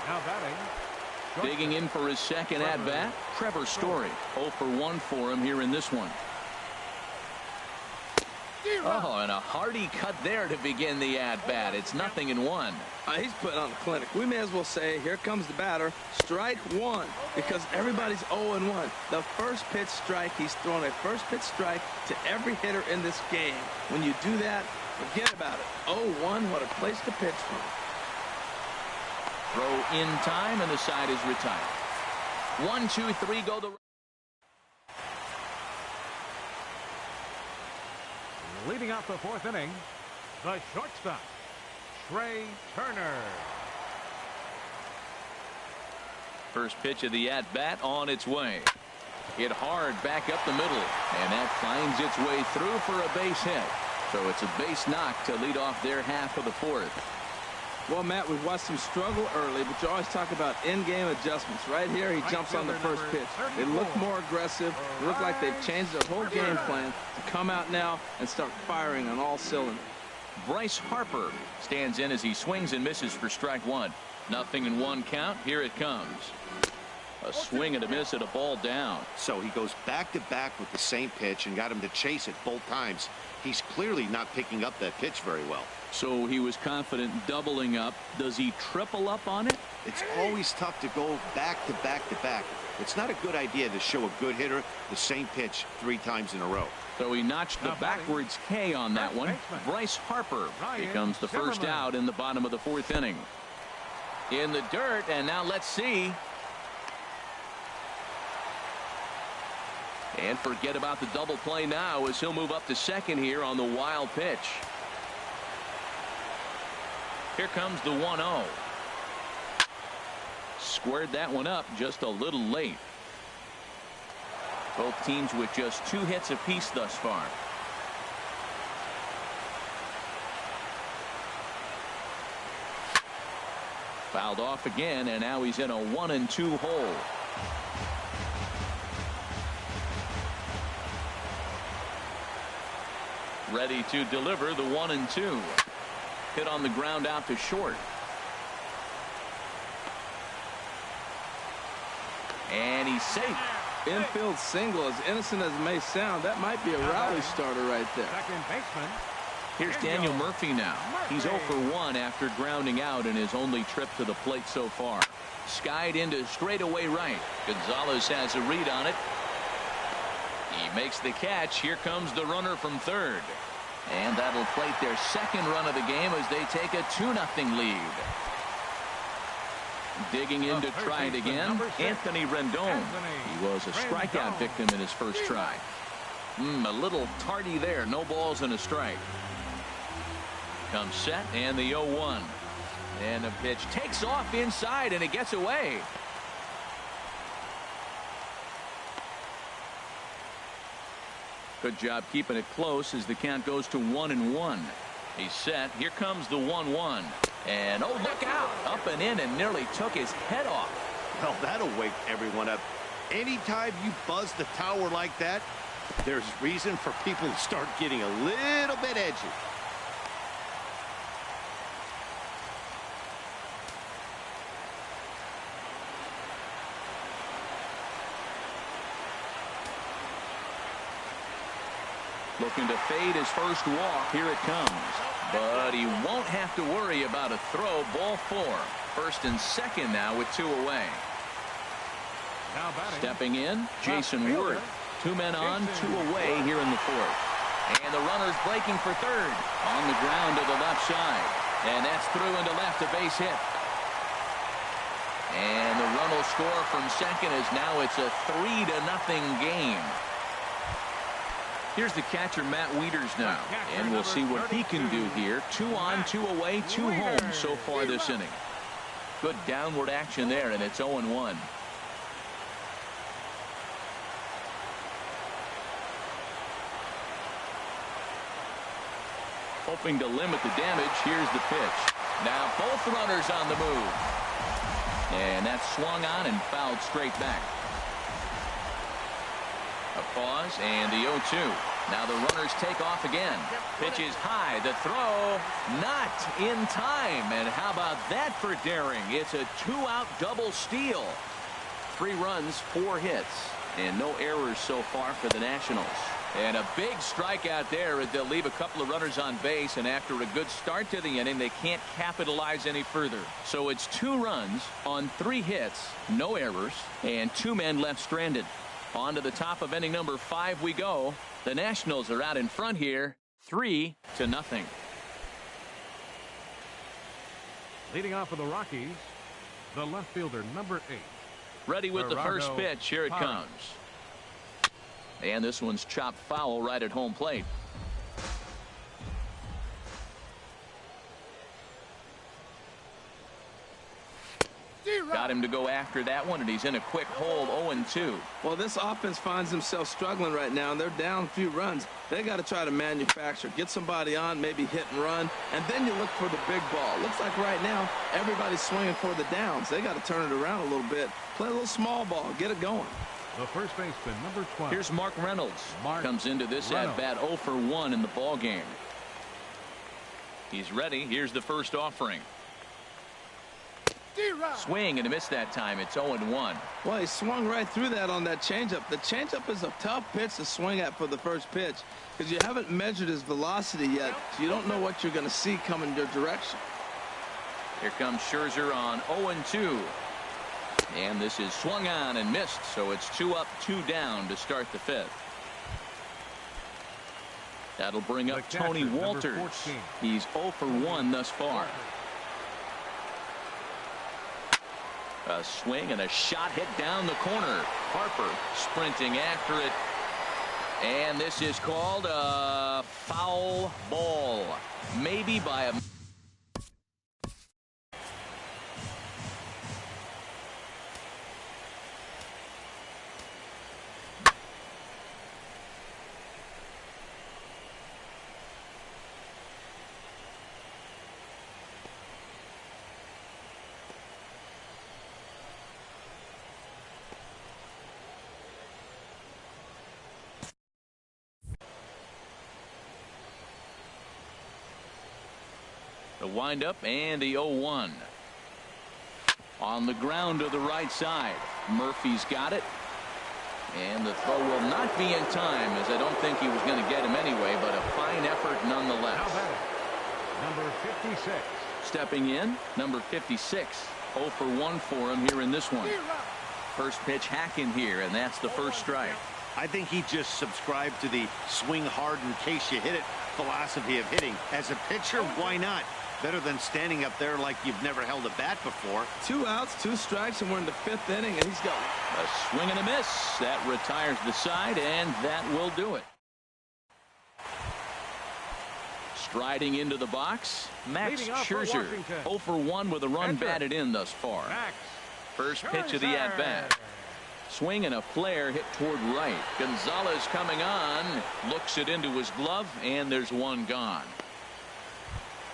Now batting, digging in for his second at bat, Trevor Story. 0 for 1 for him here in this one. Oh, and a hearty cut there to begin the at-bat. It's 0-1. He's putting on a clinic. We may as well say, here comes the batter. Strike 1, because everybody's 0-1. The first pitch strike, he's thrown a first pitch strike to every hitter in this game. When you do that, forget about it. 0-1, what a place to pitch from. Throw in time, and the side is retired. 1, 2, 3, go the... Leading off the fourth inning, the shortstop, Trey Turner. First pitch of the at-bat on its way. Hit hard back up the middle, and that finds its way through for a base hit. So it's a base knock to lead off their half of the fourth. Well, Matt, we've watched him struggle early, but you always talk about in-game adjustments. Right here, he jumps on the first pitch. They look more aggressive. They look like they've changed their whole game plan to come out now and start firing on all cylinders. Bryce Harper stands in as he swings and misses for strike 1. 0-1 count. Here it comes. A swing and a miss at a ball down. So he goes back-to-back with the same pitch and got him to chase it both times. He's clearly not picking up that pitch very well. So he was confident doubling up. Does he triple up on it? It's always tough to go back-to-back-to-back. It's not a good idea to show a good hitter the same pitch 3 times in a row. So he notched the backwards K on that one. Bryce Harper becomes the first out in the bottom of the fourth inning. In the dirt, and now let's see. And forget about the double play now as he'll move up to second here on the wild pitch. Here comes the 1-0. Squared that one up just a little late. Both teams with just 2 hits apiece thus far. Fouled off again, and now he's in a 1-2 hole. Ready to deliver the 1-2. Hit on the ground out to short. And he's safe. Infield single, as innocent as it may sound, that might be a rally starter right there. Second baseman. Here's Daniel Murphy now. He's 0 for 1 after grounding out in his only trip to the plate so far. Skied into straightaway right. Gonzalez has a read on it. He makes the catch. Here comes the runner from third. And that'll plate their second run of the game as they take a 2-0 lead. Digging in to try it again, Anthony Rendon. He was a strikeout victim in his first try. A little tardy there. No balls and a strike. Comes set and the 0-1. And the pitch takes off inside and it gets away. Good job keeping it close as the count goes to 1-1. He's set. Here comes the 1-1. And oh, look out. Up and in and nearly took his head off. Well, that'll wake everyone up. Anytime you buzz the tower like that, there's reason for people to start getting a little bit edgy. Looking to fade his first walk. Here it comes. But he won't have to worry about a throw. Ball 4. First and second now with 2 away. Stepping in, Jason Ward. 2 men on, 2 away here in the 4th. And the runner's breaking for third. On the ground to the left side. And that's through into left, a base hit. And the run will score from second as now it's a 3-0 game. Here's the catcher, Matt Wieters now. And we'll see what he can do here. 2 on, 2 away, 2 home so far this inning. Good downward action there, and it's 0-1. Hoping to limit the damage. Here's the pitch. Now both runners on the move. And that's swung on and fouled straight back. A pause and the 0-2. Now the runners take off again. Pitch is high. The throw not in time. And how about that for daring? It's a 2-out double steal. 3 runs, 4 hits, and no errors so far for the Nationals. And a big strikeout there as they'll leave a couple of runners on base, and after a good start to the inning, they can't capitalize any further. So it's 2 runs on 3 hits, no errors, and 2 men left stranded. On to the top of inning number 5 we go. The Nationals are out in front here, 3-0. Leading off for the Rockies, the left fielder, number 8. Ready with the first pitch. Here it comes. And this one's chopped foul right at home plate. Got him to go after that one, and he's in a quick hold. 0-2. Well, this offense finds himself struggling right now, and they're down a few runs. They got to try to manufacture, get somebody on, maybe hit and run, and then you look for the big ball. Looks like right now everybody's swinging for the downs. They got to turn it around a little bit, play a little small ball, get it going. The first baseman, number 12. Here's Mark Reynolds. Comes into this at-bat 0 for 1 in the ball game. He's ready. Here's the first offering. Swing and a miss that time. It's 0-1. Well, he swung right through that on that changeup. The changeup is a tough pitch to swing at for the first pitch because you haven't measured his velocity yet. So you don't know what you're going to see coming your direction. Here comes Scherzer on 0-2. And this is swung on and missed, so it's 2 up, 2 down to start the 5th. That'll bring up Tony Walters. He's 0 for 1 thus far. A swing and a shot hit down the corner. Harper sprinting after it. And this is called a foul ball. Maybe by a... The windup and the 0-1. On the ground to the right side. Murphy's got it. And the throw will not be in time, as I don't think he was going to get him anyway, but a fine effort nonetheless. Number 56. Stepping in, number 56. 0 for 1 for him here in this one. First pitch hack in here, and that's the first strike. I think he just subscribed to the swing hard in case you hit it philosophy of hitting. As a pitcher, why not? Better than standing up there like you've never held a bat before. 2 outs, 2 strikes, and we're in the 5th inning, and he's got a swing and a miss. That retires the side, and that will do it. Striding into the box, Max Scherzer. 0 for 1 with a run batted in thus far. First pitch of the at-bat. Swing and a flare hit toward right. Gonzalez coming on, looks it into his glove, and there's one gone.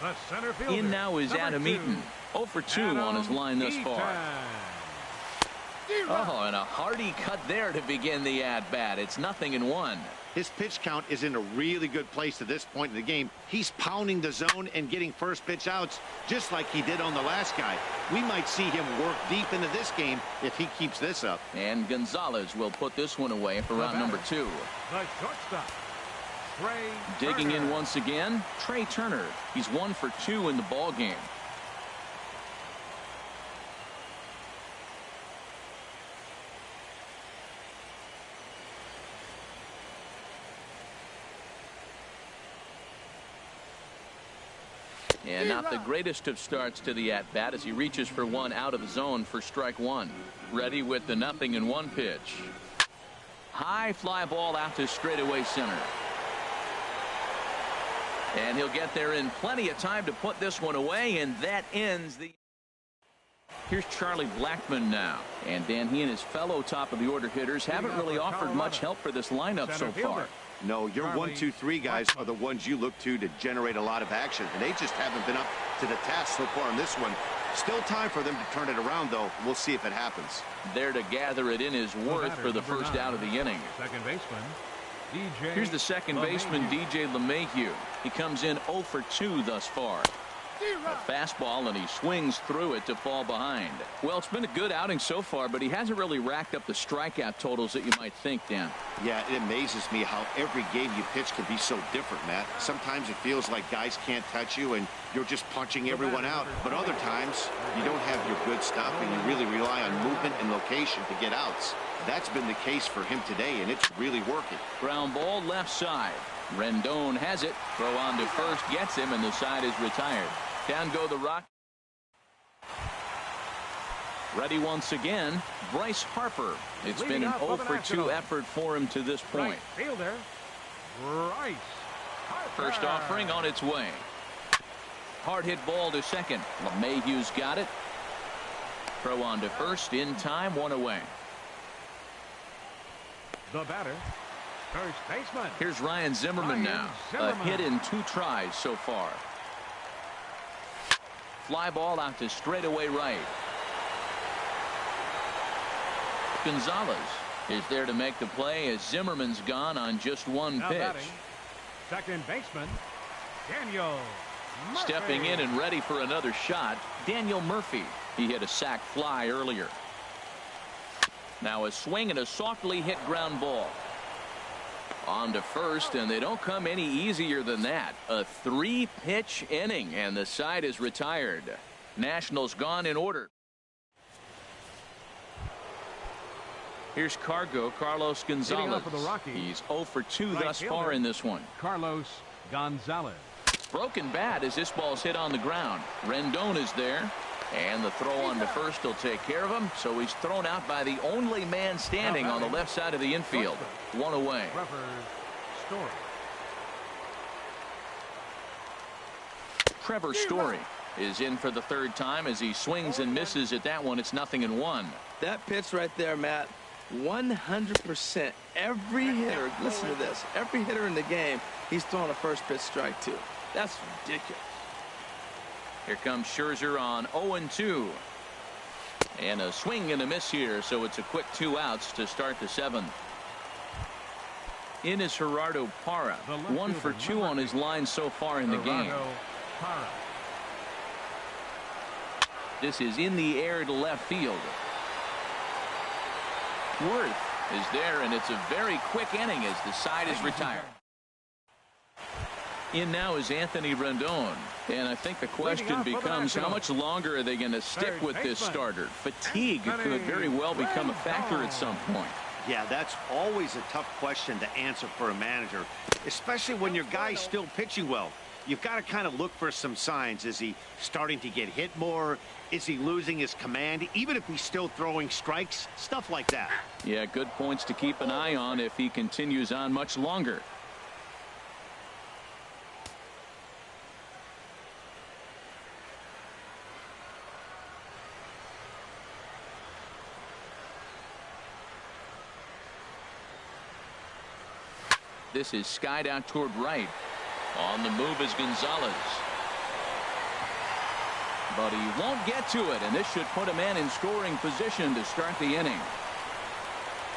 The center fielder, in now is Adam Eaton. 0 for 2 on his line thus far. Oh, and a hearty cut there to begin the at-bat. It's 0-1. His pitch count is in a really good place at this point in the game. He's pounding the zone and getting first pitch outs just like he did on the last guy. We might see him work deep into this game if he keeps this up. And Gonzalez will put this one away for round number 2. The shortstop, Trey Digging Turner. in once again, Trey Turner. He's 1 for 2 in the ball game. And not the greatest of starts to the at-bat as he reaches for one out of the zone for strike 1. Ready with the 0-1 pitch. High fly ball out to straightaway center. And he'll get there in plenty of time to put this one away, and that ends the... Here's Charlie Blackmon now. And Dan, he and his fellow top-of-the-order hitters haven't really offered much help for this lineup so far. No, your 1, 2, 3 guys are the ones you look to generate a lot of action, and they just haven't been up to the task so far in this one. Still time for them to turn it around, though. We'll see if it happens. There to gather it in his worth for the first out of the inning. Second baseman, DJ. Here's the second baseman, DJ LeMahieu. He comes in 0 for 2 thus far. A fastball, and he swings through it to fall behind. Well, it's been a good outing so far, but he hasn't really racked up the strikeout totals that you might think, Dan. Yeah, it amazes me how every game you pitch can be so different, Matt. Sometimes it feels like guys can't touch you and you're just punching everyone out. But other times, you don't have your good stuff and you really rely on movement and location to get outs. That's been the case for him today, and it's really working. Ground ball left side. Rendon has it. Throw on to first gets him, and the side is retired. Down go the Rock. Ready once again, Bryce Harper. It's been an 0 for 2 effort for him to this point. Right fielder, Bryce Harper. First offering on its way. Hard hit ball to second. LeMahieu's got it. Throw on to first in time, 1 away. The batter, first baseman. Here's Ryan Zimmerman now. A hit in 2 tries so far. Fly ball out to straightaway right. Gonzalez is there to make the play as Zimmerman's gone on just 1 Now pitch. batting, second baseman, Daniel Murphy. Stepping in and ready for another shot, Daniel Murphy. He hit a sac fly earlier. Now a swing and a softly hit ground ball. On to first, and they don't come any easier than that. A 3-pitch inning, and the side is retired. Nationals gone in order. Here's Carlos Gonzalez. For the Rockies. He's 0 for 2 Right thus fielder, far in this one. Carlos Gonzalez. Broken bat as this ball's hit on the ground. Rendon is there. And the throw on to first will take care of him. So he's thrown out by the only man standing on the left side of the infield. 1 away. Trevor Story is in for the 3rd time as he swings and misses at that one. It's 0-1. that pitch right there, Matt. 100%. Every hitter, listen to this, every hitter in the game, he's throwing a first pitch strike to. That's ridiculous. Here comes Scherzer on 0-2. And a swing and a miss here, so it's a quick 2 outs to start the 7th. In is Gerardo Parra. 1 for 2 on his line so far in the game. This is in the air to left field. Worth is there, and it's a very quick inning as the side is retired. In now is Anthony Rendon, and I think the question becomes how much longer are they going to stick with this starter? Fatigue could very well become a factor at some point. Yeah, that's always a tough question to answer for a manager, especially when your guy's still pitching well. you've got to kind of look for some signs. Is he starting to get hit more? Is he losing his command? Even if he's still throwing strikes, stuff like that. Yeah, good points to keep an eye on if he continues on much longer. This is skied out toward right. On the move is Gonzalez. But he won't get to it, and this should put a man in scoring position to start the inning.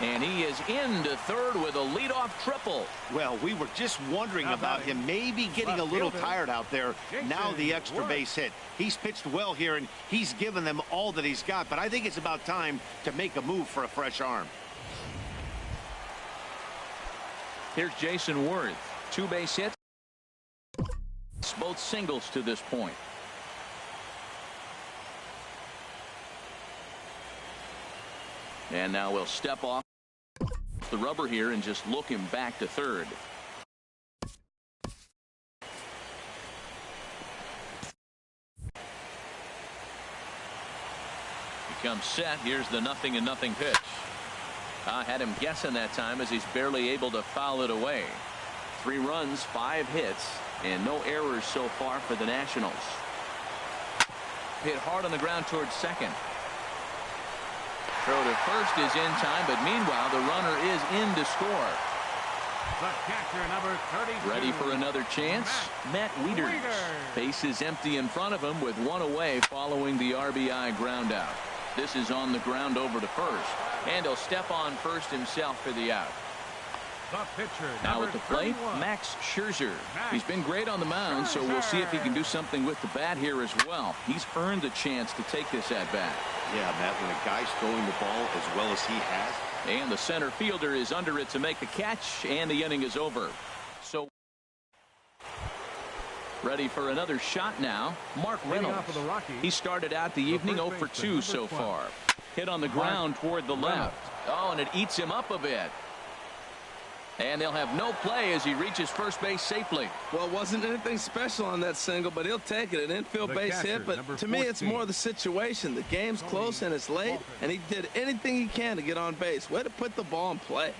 And he is into third with a leadoff triple. Well, we were just wondering about him maybe getting a little tired out there. Now the extra base hit. He's pitched well here, and he's given them all that he's got. But I think it's about time to make a move for a fresh arm. Here's Jason Worth. 2 base hits. Both singles to this point. And now we'll step off the rubber here and just look him back to third. He comes set. Here's the 0-0 pitch. I had him guessing that time as he's barely able to foul it away. 3 runs, 5 hits, and no errors so far for the Nationals. Hit hard on the ground towards second. Throw to first is in time, but meanwhile the runner is in to score. The catcher, number 32. Ready for another chance? Matt Wieters. Base is empty in front of him with 1 away following the RBI ground out. This is on the ground over to first, and he'll step on first himself for the out. The pitcher, now at the plate, 31. Max Scherzer. He's been great on the mound, so we'll see if he can do something with the bat here as well. He's earned a chance to take this at bat. Yeah, Matt, when a guy's throwing the ball as well as he has. And the center fielder is under it to make the catch, and the inning is over. So ready for another shot now. Mark Reynolds. He started out the evening 0 for 2 so far. Hit on the ground toward the left. Oh, and it eats him up a bit. And they'll have no play as he reaches first base safely. Well, it wasn't anything special on that single, but he'll take it. An infield base hit, but to me, it's more the situation. The game's close and it's late, and he did anything he can to get on base. Way to put the ball in play.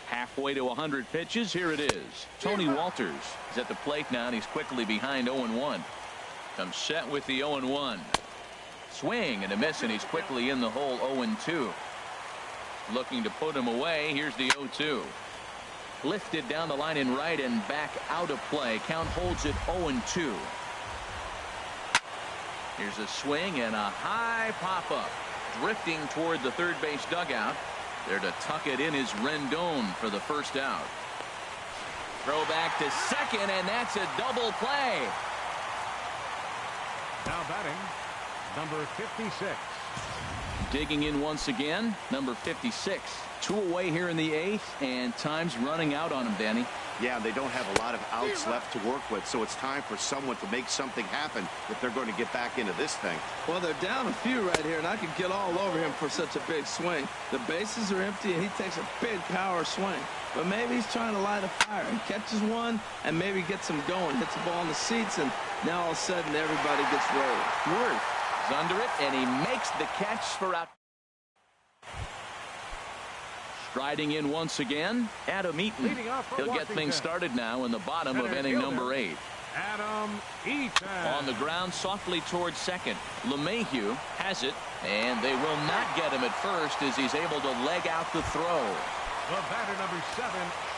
Halfway to 100 pitches, here it is. Tony Walters is at the plate now, and he's quickly behind 0-1. Comes set with the 0-1. Swing and a miss, and he's quickly in the hole 0-2. Looking to put him away. Here's the 0-2. Lifted down the line in right and back out of play. Count holds it 0-2. Here's a swing and a high pop-up. Drifting toward the third base dugout. There to tuck it in is Rendon for the first out. Throw back to second, and that's a double play. Now batting, number 56. Digging in once again, number 56. 2 away here in the 8th, and time's running out on him, Danny. Yeah, they don't have a lot of outs left to work with, so it's time for someone to make something happen if they're going to get back into this thing. Well, they're down a few right here, and I could get all over him for such a big swing. The bases are empty, and he takes a big power swing. But maybe he's trying to light a fire. He catches one and maybe gets him going, hits the ball in the seats, and now all of a sudden everybody gets rolled. Worth is under it, and he makes the catch for out. Striding in once again, Adam Eaton. He'll get things started now in the bottom of inning number 8. Adam Eaton. On the ground softly towards second. LeMahieu has it, and they will not get him at first as he's able to leg out the throw. The batter, number 7,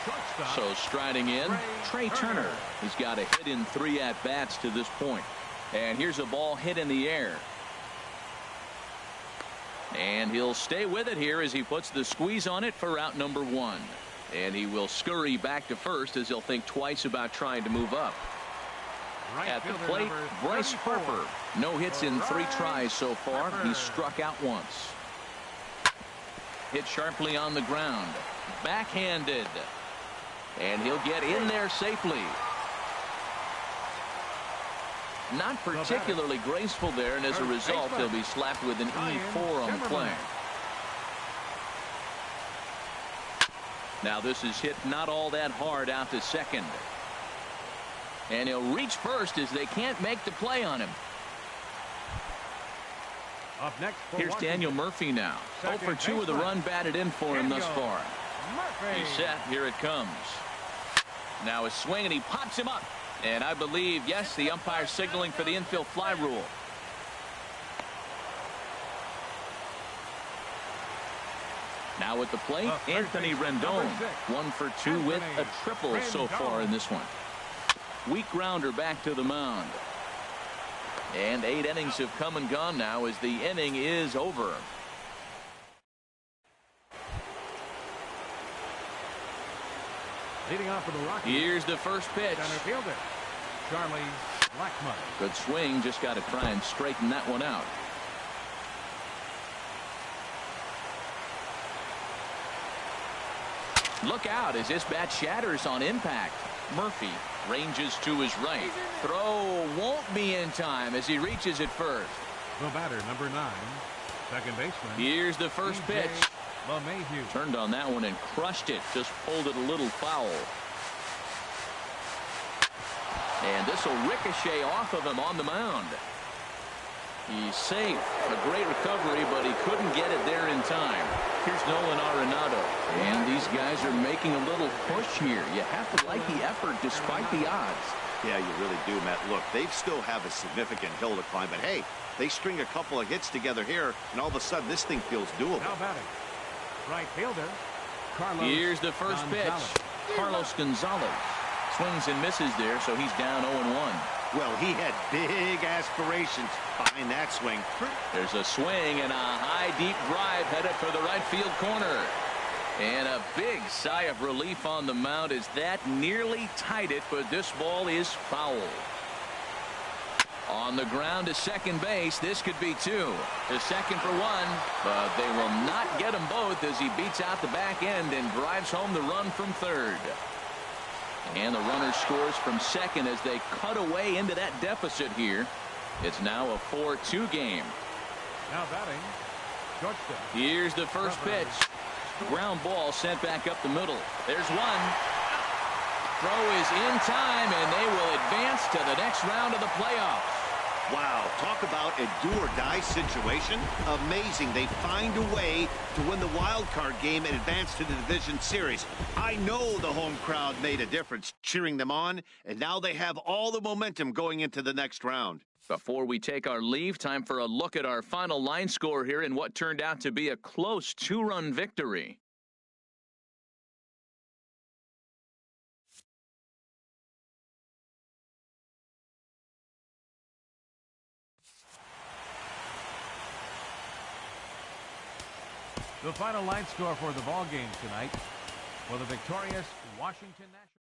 shortstop. So striding in, Trey Turner. He's got a hit in 3 at-bats to this point. And here's a ball hit in the air. And he'll stay with it here as he puts the squeeze on it for out number 1. And he will scurry back to first as he'll think twice about trying to move up. At the plate, Bryce Harper. No hits in 3 tries so far. He's struck out once. Hit sharply on the ground. Backhanded. And he'll get in there safely. Not particularly graceful there, and as a result, he'll be slapped with an E4 on the play. Now this is hit not all that hard out to second. And he'll reach first as they can't make the play on him. Up next for Here's Washington. Daniel Murphy now. 0 for 2 with a run batted in for him thus far. Murphy. He's set. Here it comes. Now a swing, and he pops him up. And I believe, yes, the umpire signaling for the infield fly rule. Now at the plate, Anthony Rendon. 1 for 2 with a triple so far in this one. Weak grounder back to the mound. And 8 innings have come and gone now as the inning is over. Leading off for the Rockies. Here's the first pitch. Center fielder, Charlie Blackmon. Good swing. Just got to try and straighten that one out. Look out as this bat shatters on impact. Murphy ranges to his right. Throw won't be in time as he reaches it first. The batter, number 9, second baseman. Here's the first pitch. LeMahieu. Turned on that one and crushed it. Just pulled it a little foul. And this will ricochet off of him on the mound. He's safe. A great recovery, but he couldn't get it there in time. Here's Nolan Arenado. And these guys are making a little push here. You have to like the effort despite the odds. Yeah, you really do, Matt. Look, they still have a significant hill to climb, but hey, they string a couple of hits together here, and all of a sudden this thing feels doable. Now batting, right fielder, Carlos. Here's the first Gonzalez. pitch. Carlos Gonzalez swings and misses there, so he's down 0-1. Well, he had big aspirations behind that swing. There's a swing and a high, deep drive headed for the right field corner. And a big sigh of relief on the mound as that nearly tied it, but this ball is foul. On the ground to second base, this could be 2. To second for 1, but they will not get them both as he beats out the back end and drives home the run from third. And the runner scores from second as they cut away into that deficit here. It's now a 4-2 game. Now batting, shortstop. Here's the first pitch. Ground ball sent back up the middle. There's one. Throw is in time, and they will advance to the next round of the playoffs. Wow, talk about a do-or-die situation. Amazing. They find a way to win the wild card game and advance to the division series. I know the home crowd made a difference cheering them on, and now they have all the momentum going into the next round. Before we take our leave, time for a look at our final line score here in what turned out to be a close 2-run victory. The final line score for the ball game tonight for the victorious Washington Nationals.